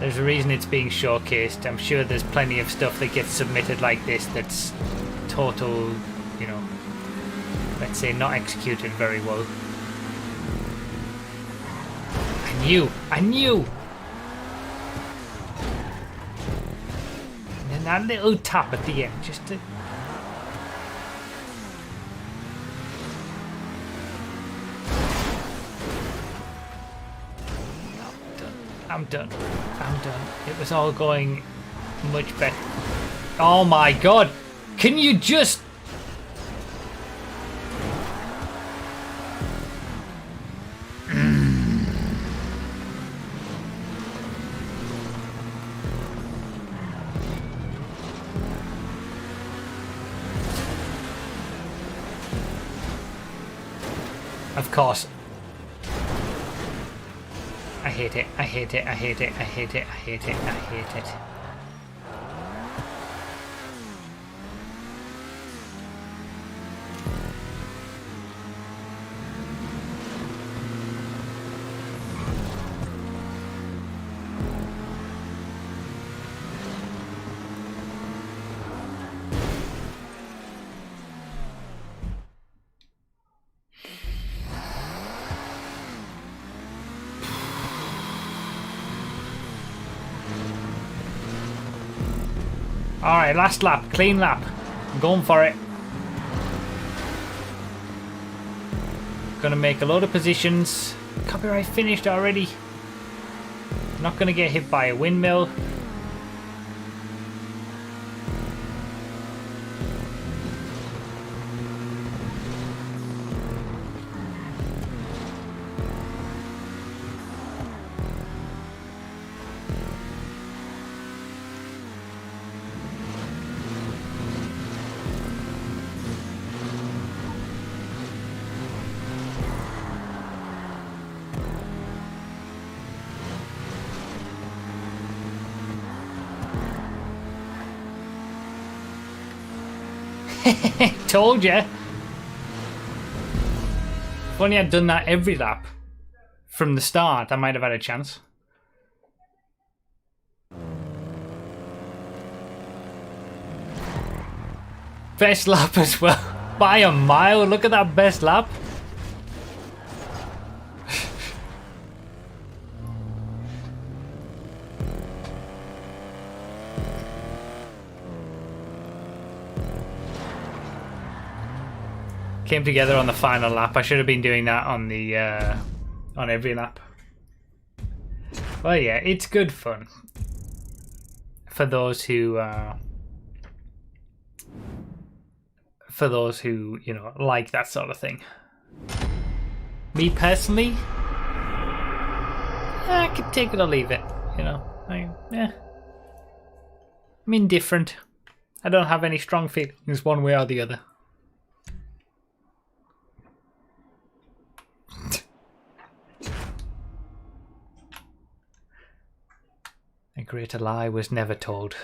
A: There's a reason it's being showcased. I'm sure there's plenty of stuff that gets submitted like this that's total, you know, let's say not executed very well. I knew! And then that little tap at the end, just to... I'm done. It was all going much better. Oh my god! Can you just... Of course. I hate it. Alright, last lap. Clean lap. I'm going for it. Gonna make a load of positions. Copyright finished already. Not gonna get hit by a windmill. Told ya. If only I'd done that every lap from the start, I might have had a chance. Best lap as well. By a mile. Look at that best lap. Came together on the final lap. I should have been doing that on the on every lap. Well, yeah, it's good fun for those who you know, like that sort of thing. Me personally, I could take it or leave it. You know, I'm indifferent. I don't have any strong feelings one way or the other. A greater lie was never told.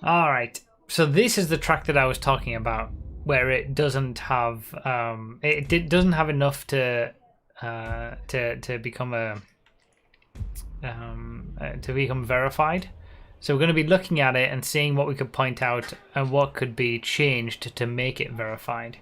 A: Alright, so this is the track that I was talking about, where it doesn't have doesn't have enough to become to become verified. So we're going to be looking at it and seeing what we could point out and what could be changed to make it verified.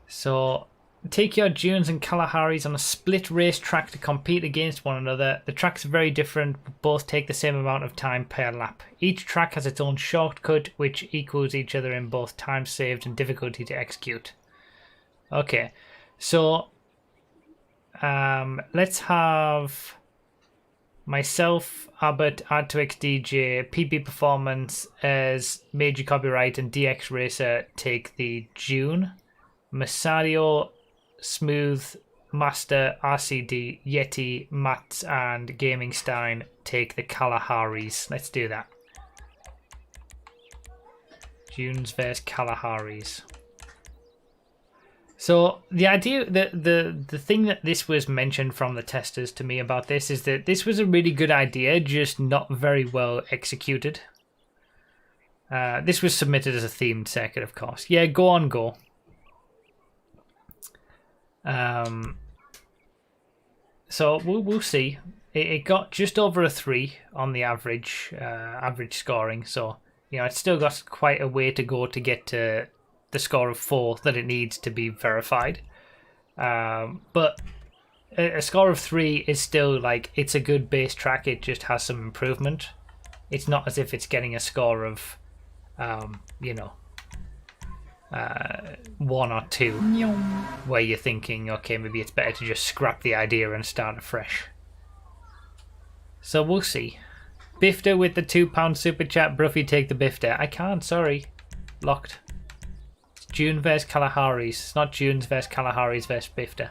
A: So take your Dunes and Kalaharis on a split race track to compete against one another. The tracks are very different, but both take the same amount of time per lap. Each track has its own shortcut, which equals each other in both time saved and difficulty to execute. Okay, so let's have Myself, Abbott, Add2XDJ, PB Performance as Major Copyright, and DX Racer take the June. Masario, Smooth, Master, RCD, Yeti, Mats, and Gaming Stein take the Kalahari's. Let's do that. June's versus Kalahari's. So the idea, the thing that this was mentioned from the testers to me about this is that this was a really good idea, just not very well executed. This was submitted as a themed circuit, of course. Yeah, go on, go. So we'll see. It got just over a 3 on the average scoring. So it's still got quite a way to go to get to the score of 4 that it needs to be verified. But a score of 3 is still like, it's a good base track. It just has some improvement. It's not as if it's getting a score of 1 or 2 where you're thinking, okay, maybe it's better to just scrap the idea and start afresh. So we'll see. Bifter with the £2 super chat. Bruffy, take the Bifter. I can't, sorry. Locked. It's June vs Kalahari's. It's not June's vs Kalahari's vs Bifter.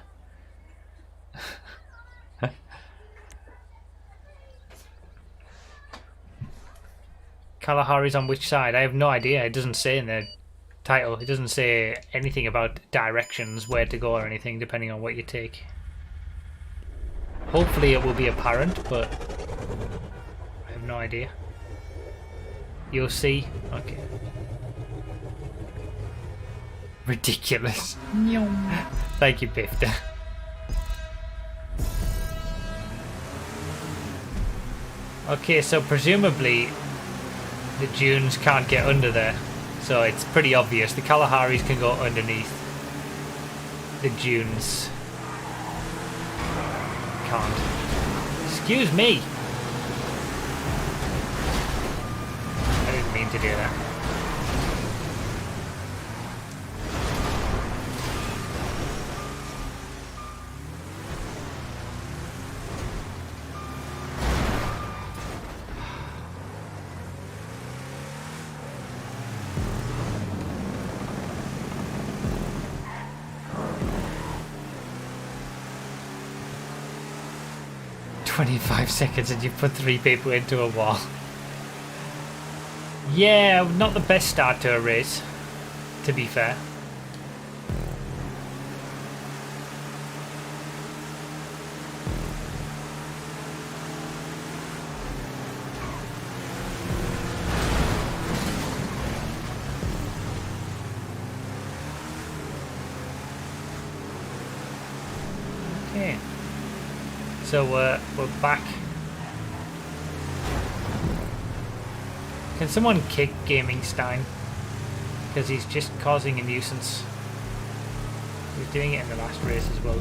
A: Kalahari's on which side? I have no idea. It doesn't say in the title. It doesn't say anything about directions, where to go or anything, depending on what you take. Hopefully it will be apparent, but I have no idea. You'll see. Okay. Ridiculous. Thank you, Bifter. Okay, so presumably the Junes can't get under there. So it's pretty obvious. The Kalahari's can go underneath. The Junes can't. Excuse me. I didn't mean to do that. "25 seconds and you put 3 people into a wall." Yeah, not the best start to a race, to be fair. Okay. So we're back. Can someone kick Gaming Stein? Because he's just causing a nuisance. He was doing it in the last race as well.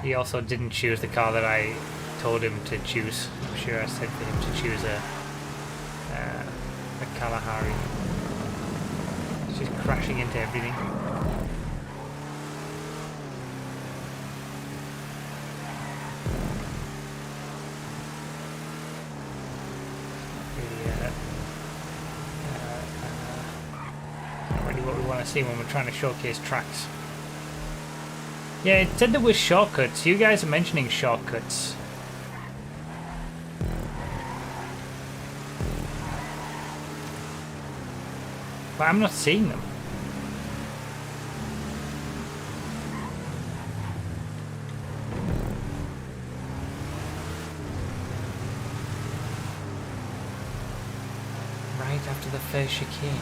A: He also didn't choose the car that I told him to choose. I'm sure I said for him to choose a Kalahari. It's just crashing into everything. Not really what we want to see when we're trying to showcase tracks. Yeah, it said there was shortcuts. You guys are mentioning shortcuts. But I'm not seeing them. Right after the first chicane.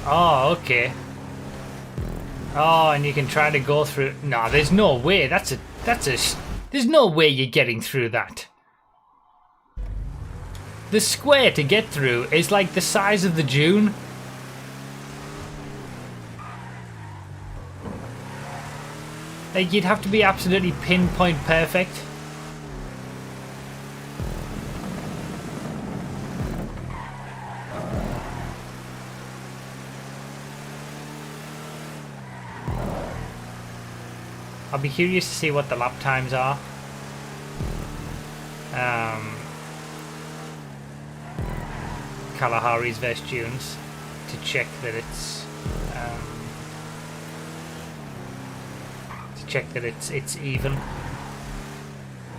A: Oh, okay. Oh, and you can try to go through. No, there's no way. There's no way you're getting through that. The square to get through is like the size of the dune. Like, you'd have to be absolutely pinpoint perfect. I'll be curious to see what the lap times are. Kalahari's versus June's, to check that it's even.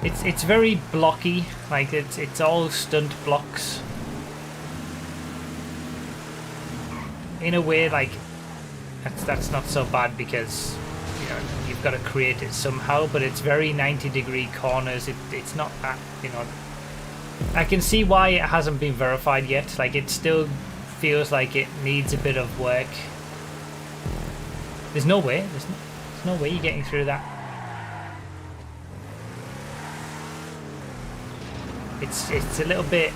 A: It's very blocky, like it's all stunt blocks. In a way, like that's not so bad because you know you've got to create it somehow, but it's very 90-degree corners. It's not that, you know. I can see why it hasn't been verified yet. Like, it still feels like it needs a bit of work. There's no way. There's no way you're getting through that. It's a little bit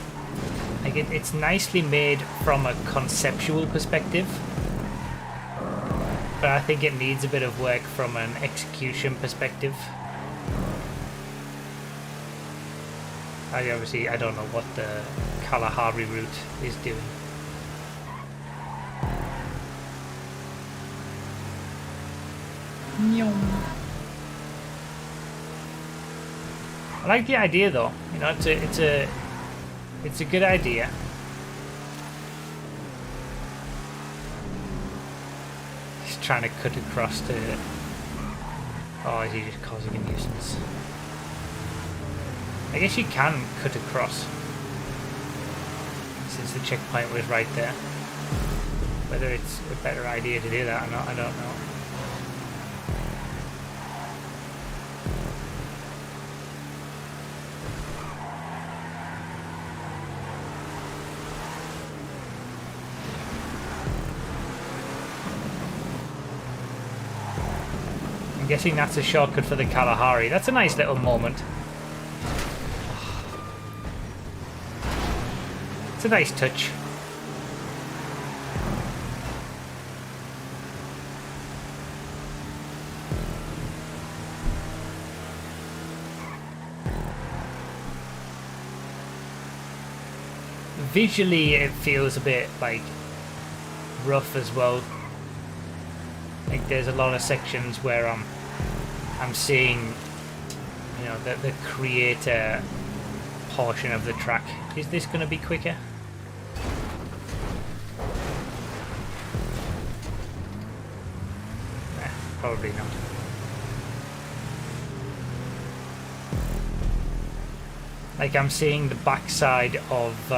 A: like it's nicely made from a conceptual perspective, but I think it needs a bit of work from an execution perspective. I don't know what the Kalahari route is doing. I like the idea though. You know, it's a good idea. He's trying to cut across to. Oh, is he just causing a nuisance? I guess you can cut across, since the checkpoint was right there. Whether it's a better idea to do that or not, I don't know. I'm guessing that's a shortcut for the Kalahari. That's a nice little moment. It's a nice touch. Visually, it feels a bit like rough as well. Like there's a lot of sections where I'm seeing, you know, the creator portion of the track. Is this going to be quicker? Nah, probably not. Like I'm seeing the backside of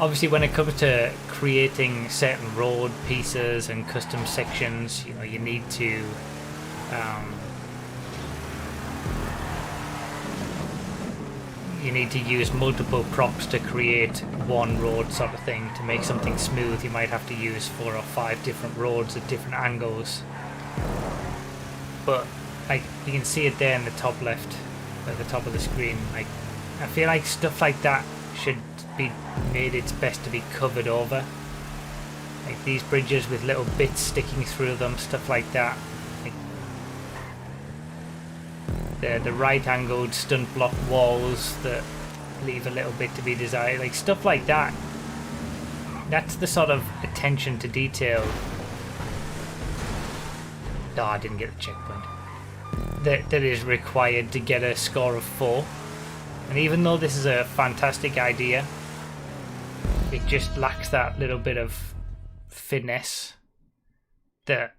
A: obviously when it comes to creating certain road pieces and custom sections, you know, you need to use multiple props to create one road sort of thing. To make something smooth, you might have to use 4 or 5 different roads at different angles. But like you can see it there in the top left, at the top of the screen. Like I feel like stuff like that should be made its best to be covered over. Like these bridges with little bits sticking through them, stuff like that. The right-angled stunt block walls that leave a little bit to be desired, like stuff like that. That's the sort of attention to detail. No, I didn't get the checkpoint. That is required to get a score of 4. And even though this is a fantastic idea, it just lacks that little bit of finesse that,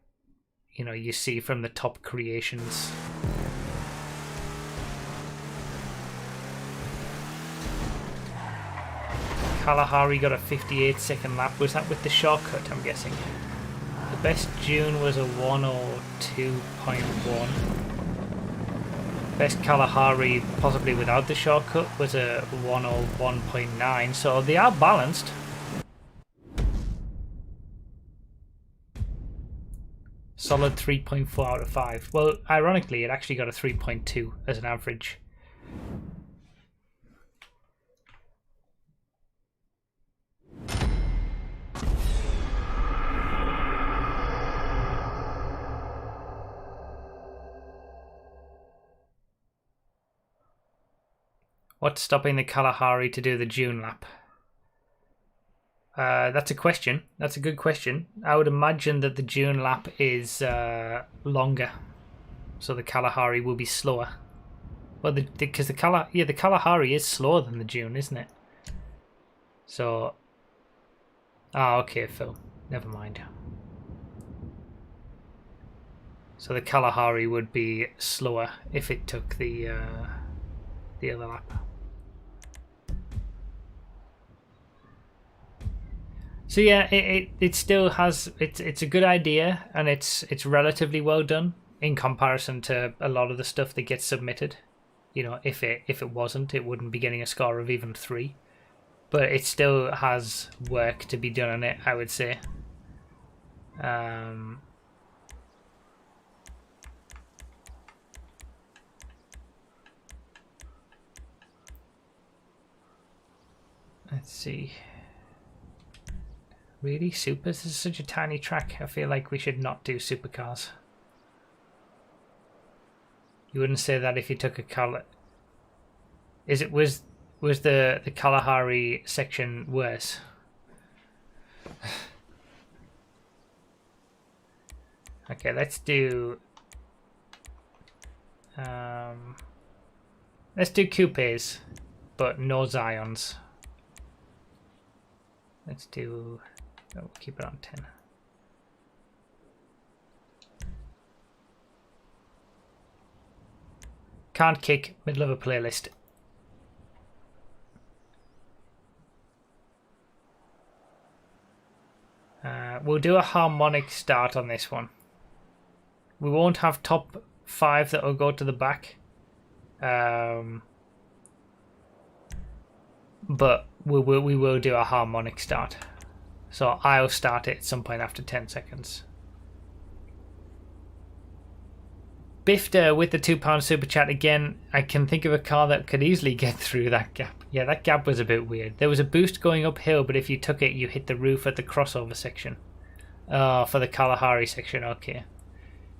A: you know, you see from the top creations. Kalahari got a 58-second lap. Was that with the shortcut, I'm guessing? The best June was a 102.1. Best Kalahari, possibly without the shortcut, was a 101.9. So they are balanced. Solid 3.4 out of 5. Well, ironically, it actually got a 3.2 as an average. What's stopping the Kalahari to do the June lap? That's a question. That's a good question. I would imagine that the June lap is longer, so the Kalahari will be slower. Well, because the Kalahari is slower than the June, isn't it? So, okay, Phil. Never mind. So the Kalahari would be slower if it took the other lap. So yeah, it still has it's a good idea, and it's relatively well done in comparison to a lot of the stuff that gets submitted. You know, if it wasn't, it wouldn't be getting a score of even 3. But it still has work to be done on it, I would say. Let's see. Really? Supers? This is such a tiny track. I feel like we should not do supercars. You wouldn't say that if you took a was the Kalahari section worse? Okay, let's do coupes, but no Zions. Let's do... Oh, we'll keep it on 10. Can't kick, middle of a playlist. We'll do a harmonic start on this one. We won't have top 5 that will go to the back. But we will do a harmonic start. So I'll start it at some point after 10 seconds. Bifter with the £2 super chat again. I can think of a car that could easily get through that gap. Yeah, that gap was a bit weird. There was a boost going uphill, but if you took it, you hit the roof at the crossover section. For the Kalahari section, okay.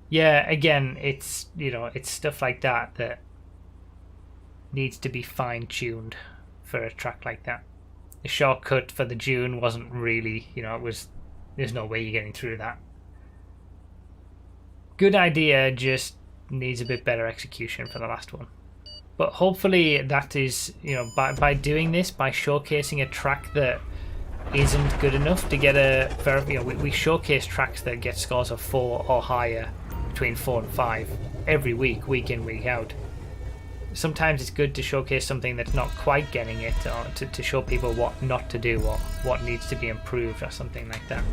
A: Yeah, again, it's, you know, it's stuff like that that needs to be fine-tuned for a track like that. The shortcut for the June wasn't really, you know, there's no way you're getting through that. Good idea, just needs a bit better execution for the last one. But hopefully that is, you know, by doing this, by showcasing a track that isn't good enough to get you know, we showcase tracks that get scores of 4 or higher, between 4 and 5, every week, week in, week out. Sometimes it's good to showcase something that's not quite getting it, or to show people what not to do, or what needs to be improved, or something like that.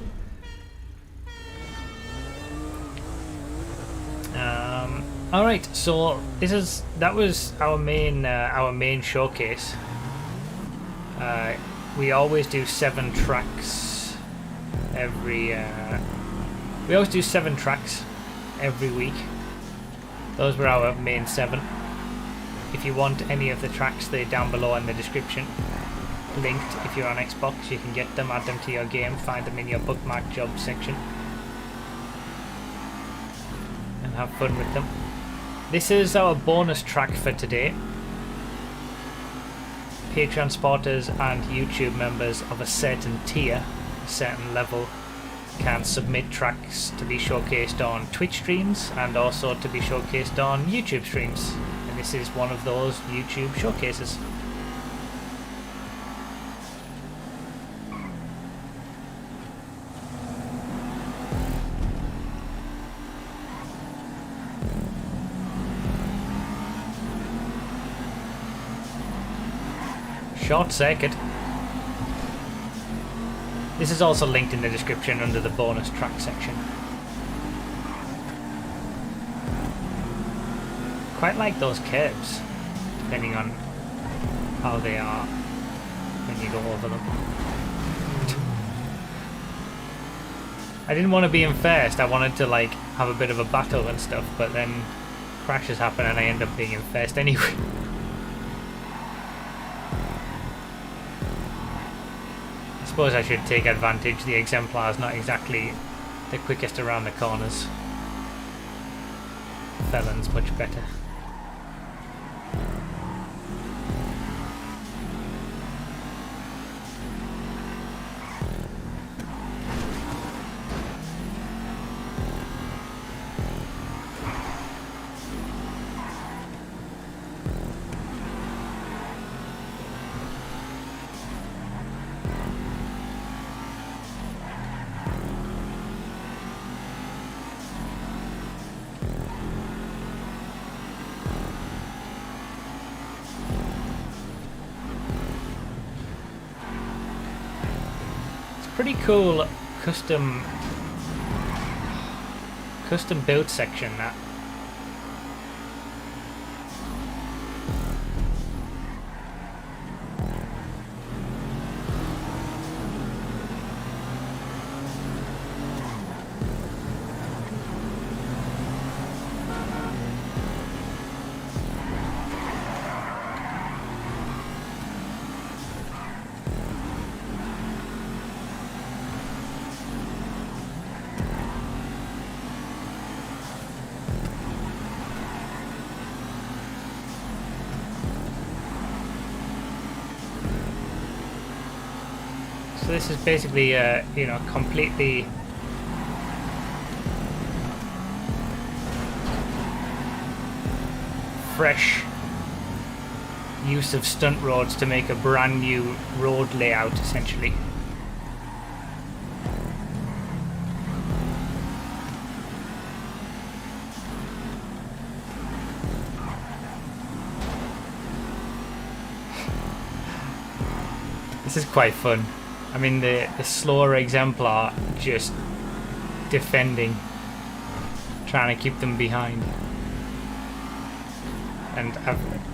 A: All right, so that was our main showcase. We always do 7 tracks every. We always do 7 tracks every week. Those were our main 7. If you want any of the tracks, they're down below in the description. Linked if you're on Xbox, you can get them, add them to your game, find them in your bookmark job section, and have fun with them. This is our bonus track for today. Patreon supporters and YouTube members of a certain tier, a certain level, can submit tracks to be showcased on Twitch streams and also to be showcased on YouTube streams. And this is one of those YouTube showcases. Short circuit. This is also linked in the description under the bonus track section. Quite like those curves, depending on how they are when you go over them. I didn't want to be in first, I wanted to like have a bit of a battle and stuff, but then crashes happen and I end up being in first anyway. I suppose I should take advantage. The Exemplar's not exactly the quickest around the corners. Felon's much better. Pretty cool custom built section that. So this is basically, you know, completely fresh use of stunt roads to make a brand new road layout, essentially. This is quite fun. I mean, the slower exemplar just defending, trying to keep them behind. And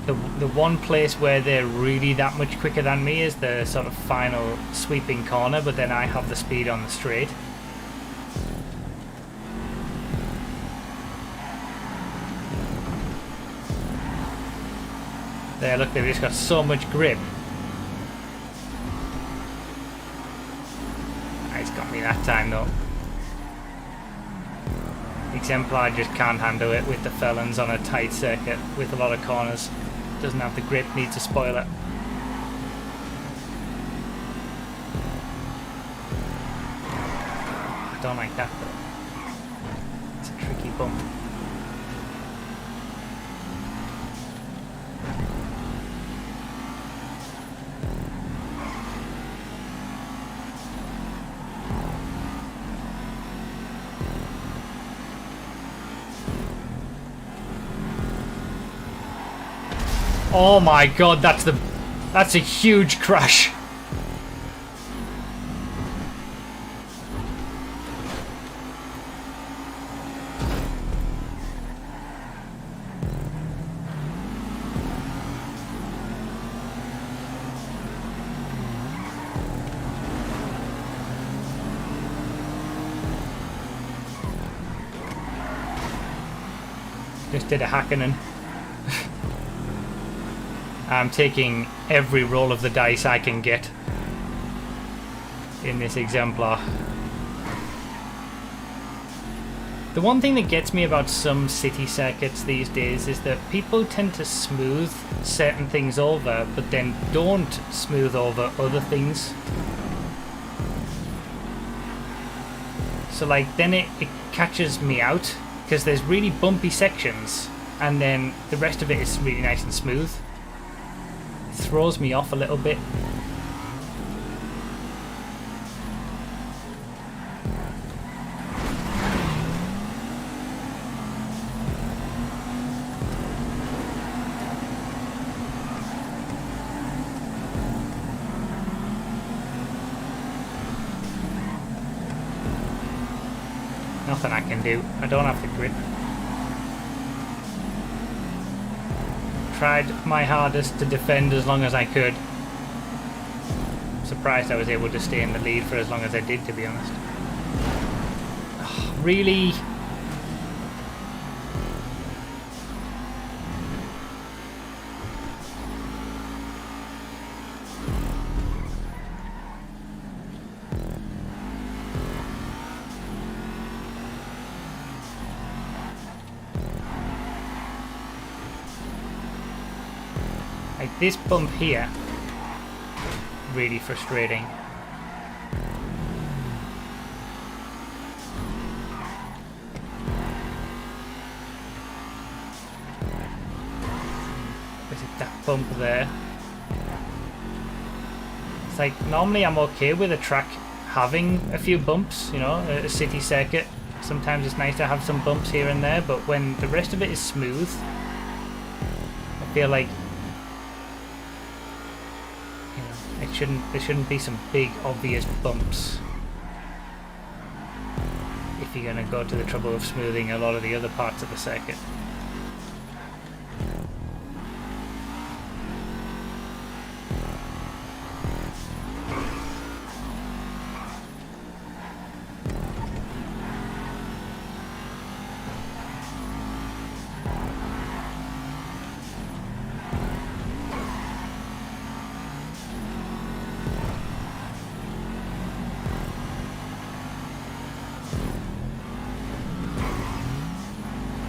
A: the one place where they're really that much quicker than me is the sort of final sweeping corner, but then I have the speed on the straight. There, look, they've just got so much grip. He's got me that time though. Exemplar just can't handle it with the felons on a tight circuit with a lot of corners. Doesn't have the grip, needs to spoil it. I don't like that though. It's a tricky bump. Oh my god, that's a huge crash. Just did a Hakkinen. I'm taking every roll of the dice I can get in this exemplar. The one thing that gets me about some city circuits these days is that people tend to smooth certain things over, but then don't smooth over other things. So like then it catches me out, because there's really bumpy sections and then the rest of it is really nice and smooth. Throws me off a little bit. Nothing I can do. I don't have the grip. Tried my hardest to defend as long as I could. Surprised I was able to stay in the lead for as long as I did, to be honest. Oh, really? Like this bump here, really frustrating. Is it that bump there? It's like normally I'm okay with a track having a few bumps, you know, a city circuit. Sometimes it's nice to have some bumps here and there, but when the rest of it is smooth, I feel like there shouldn't be some big obvious bumps. if you're going to go to the trouble of smoothing a lot of the other parts of the circuit.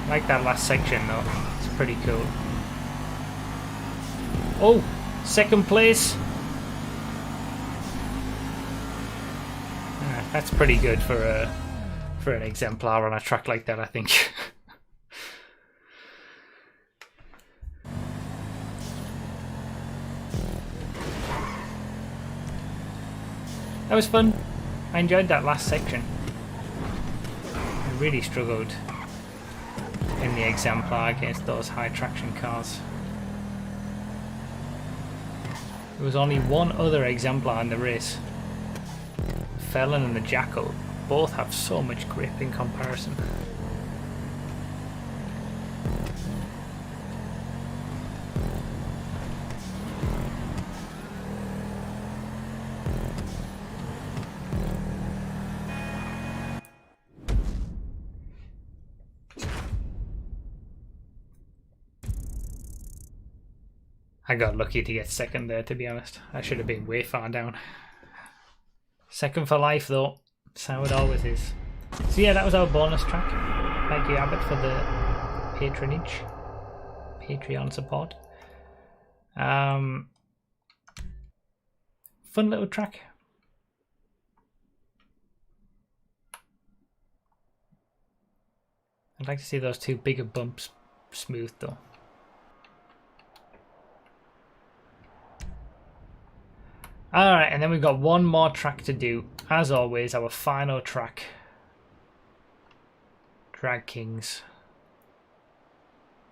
A: I like that last section though, it's pretty cool. Oh, second place. That's pretty good for an exemplar on a track like that, I think. That was fun. I enjoyed that last section. I really struggled in the exemplar against those high traction cars. There was only one other exemplar in the race. Felon and the Jackal both have so much grip in comparison. I got lucky to get second there, to be honest. I should have been way far down. Second for life, though. That's how it always is. So yeah, that was our bonus track. Thank you, Abbott, for the patronage. Patreon support. Fun little track. I'd like to see those two bigger bumps smoothed, though. Alright, and then we've got one more track to do. As always, our final track. Drag Kings.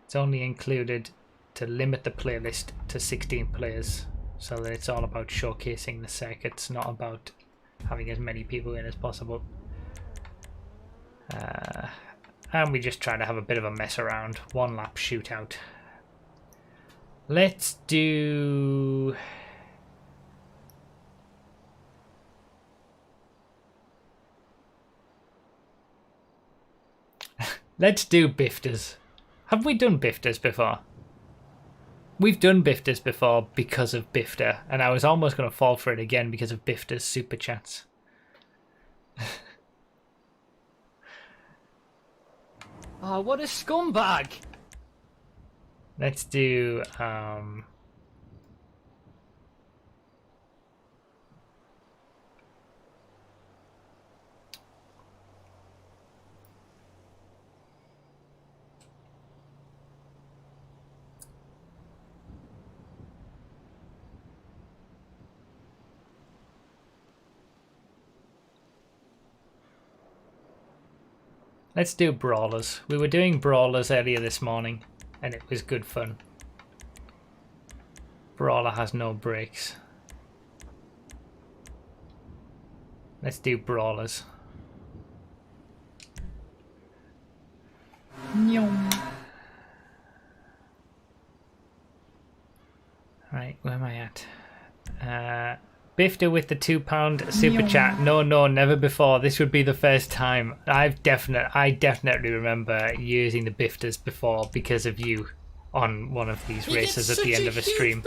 A: It's only included to limit the playlist to 16 players, so that it's all about showcasing the circuits, not about having as many people in as possible. And we just try to have a bit of a mess around. One lap shootout. Let's do... Let's do Bifters. Have we done Bifters before? We've done Bifters before because of Bifter, and I was almost going to fall for it again because of Bifter's super chats.
B: Oh, what a scumbag!
A: Let's do let's do Brawlers. We were doing Brawlers earlier this morning, and it was good fun. Brawler has no brakes. Let's do Brawlers. Right, where am I at? Bifter with the £2 super chat. No, never before. This would be the first time. I definitely remember using the Bifters before because of you on one of these races at the end of a stream.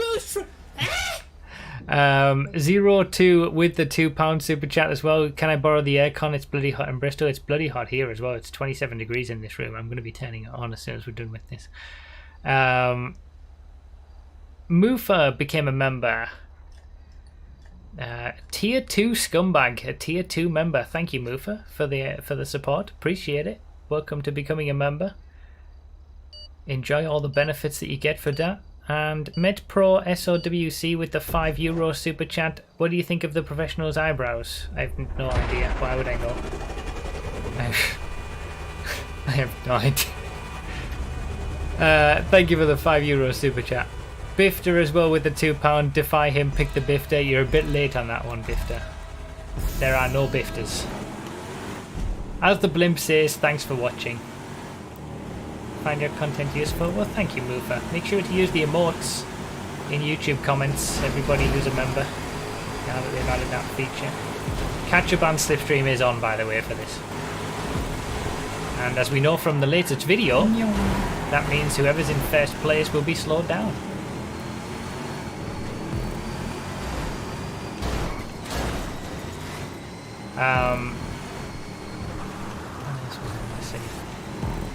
A: 02 with the £2 super chat as well. Can I borrow the aircon? It's bloody hot in Bristol. It's bloody hot here as well. It's 27 degrees in this room. I'm going to be turning it on as soon as we're done with this. Mufa became a member. Tier 2 scumbag, a tier 2 member. Thank you, Mufa, for the support. Appreciate it. Welcome to becoming a member. Enjoy all the benefits that you get for that. And MedPro SOWC with the €5 super chat. What do you think of the professional's eyebrows? I have no idea. Why would I know? I have no idea. Thank you for the €5 super chat. Bifter as well with the £2. Defy him, pick the Bifter. You're a bit late on that one, Bifter. There are no Bifters. As the blimp says, thanks for watching. Find your content useful? Well, thank you, Moofa. Make sure to use the emotes in YouTube comments, everybody who's a member, now that they've added that feature. Catch up on Slipstream is on, by the way, for this. And as we know from the latest video, that means whoever's in first place will be slowed down.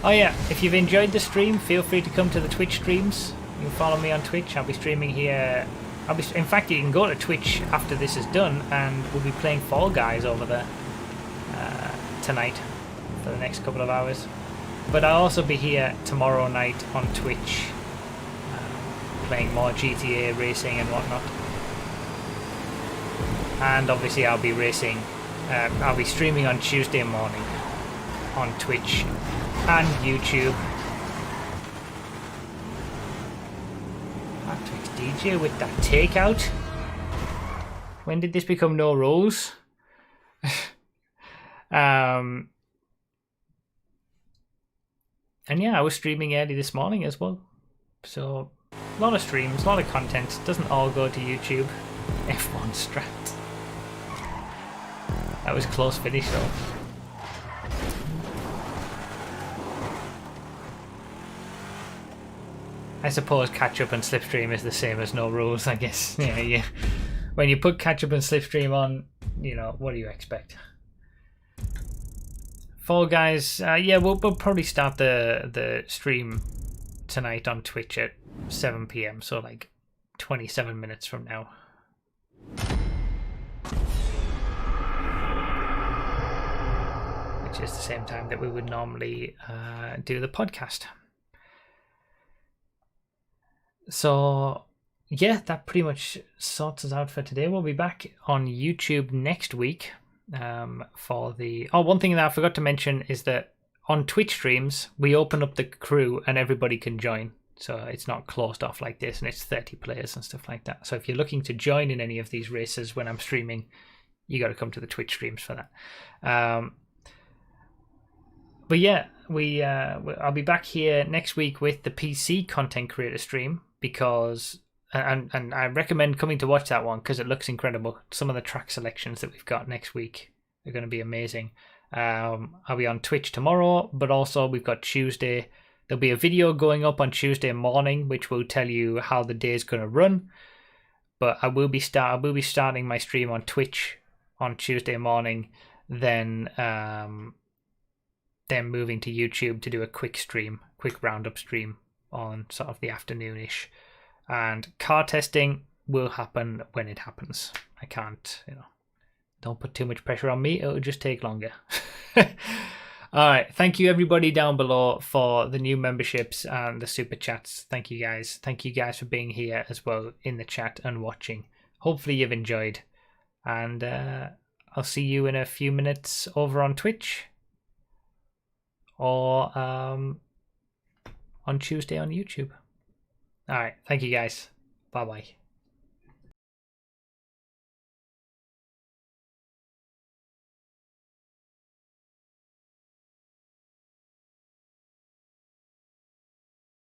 A: Oh yeah, if you've enjoyed the stream, feel free to come to the Twitch streams. You can follow me on Twitch. I'll be streaming here. In fact, you can go to Twitch after this is done, and we'll be playing Fall Guys over there tonight for the next couple of hours. But I'll also be here tomorrow night on Twitch, playing more GTA racing and whatnot. And obviously, I'll be racing. I'll be streaming on Tuesday morning on Twitch and YouTube. Patrick's DJ with that takeout. When did this become no rules? And yeah, I was streaming early this morning as well. So a lot of streams, a lot of content. Doesn't all go to YouTube. F1 strat. That was close finish though. I suppose catch up and slipstream is the same as no rules, I guess. Yeah. When you put catch up and slipstream on, you know, what do you expect? Fall Guys, yeah, we'll probably start the stream tonight on Twitch at 7 PM, so like 27 minutes from now. Which is the same time that we would normally do the podcast. So yeah, that pretty much sorts us out for today. We'll be back on YouTube next week for the... Oh, one thing that I forgot to mention is that on Twitch streams, we open up the crew and everybody can join. So it's not closed off like this, and it's 30 players and stuff like that. So if you're looking to join in any of these races when I'm streaming, you got to come to the Twitch streams for that. But yeah, I'll be back here next week with the PC content creator stream, because and I recommend coming to watch that one because it looks incredible. Some of the track selections that we've got next week are going to be amazing. I'll be on Twitch tomorrow, but also we've got Tuesday. There'll be a video going up on Tuesday morning which will tell you how the day is going to run. But I will be starting my stream on Twitch on Tuesday morning, then moving to YouTube to do a quick roundup stream on sort of the afternoonish. And car testing will happen when it happens. I can't, don't put too much pressure on me. It'll just take longer. All right. Thank you, everybody down below, for the new memberships and the super chats. Thank you, guys. Thank you, guys, for being here as well in the chat and watching. Hopefully you've enjoyed. And I'll see you in a few minutes over on Twitch. Or on Tuesday on YouTube. All right. Thank you, guys. Bye-bye.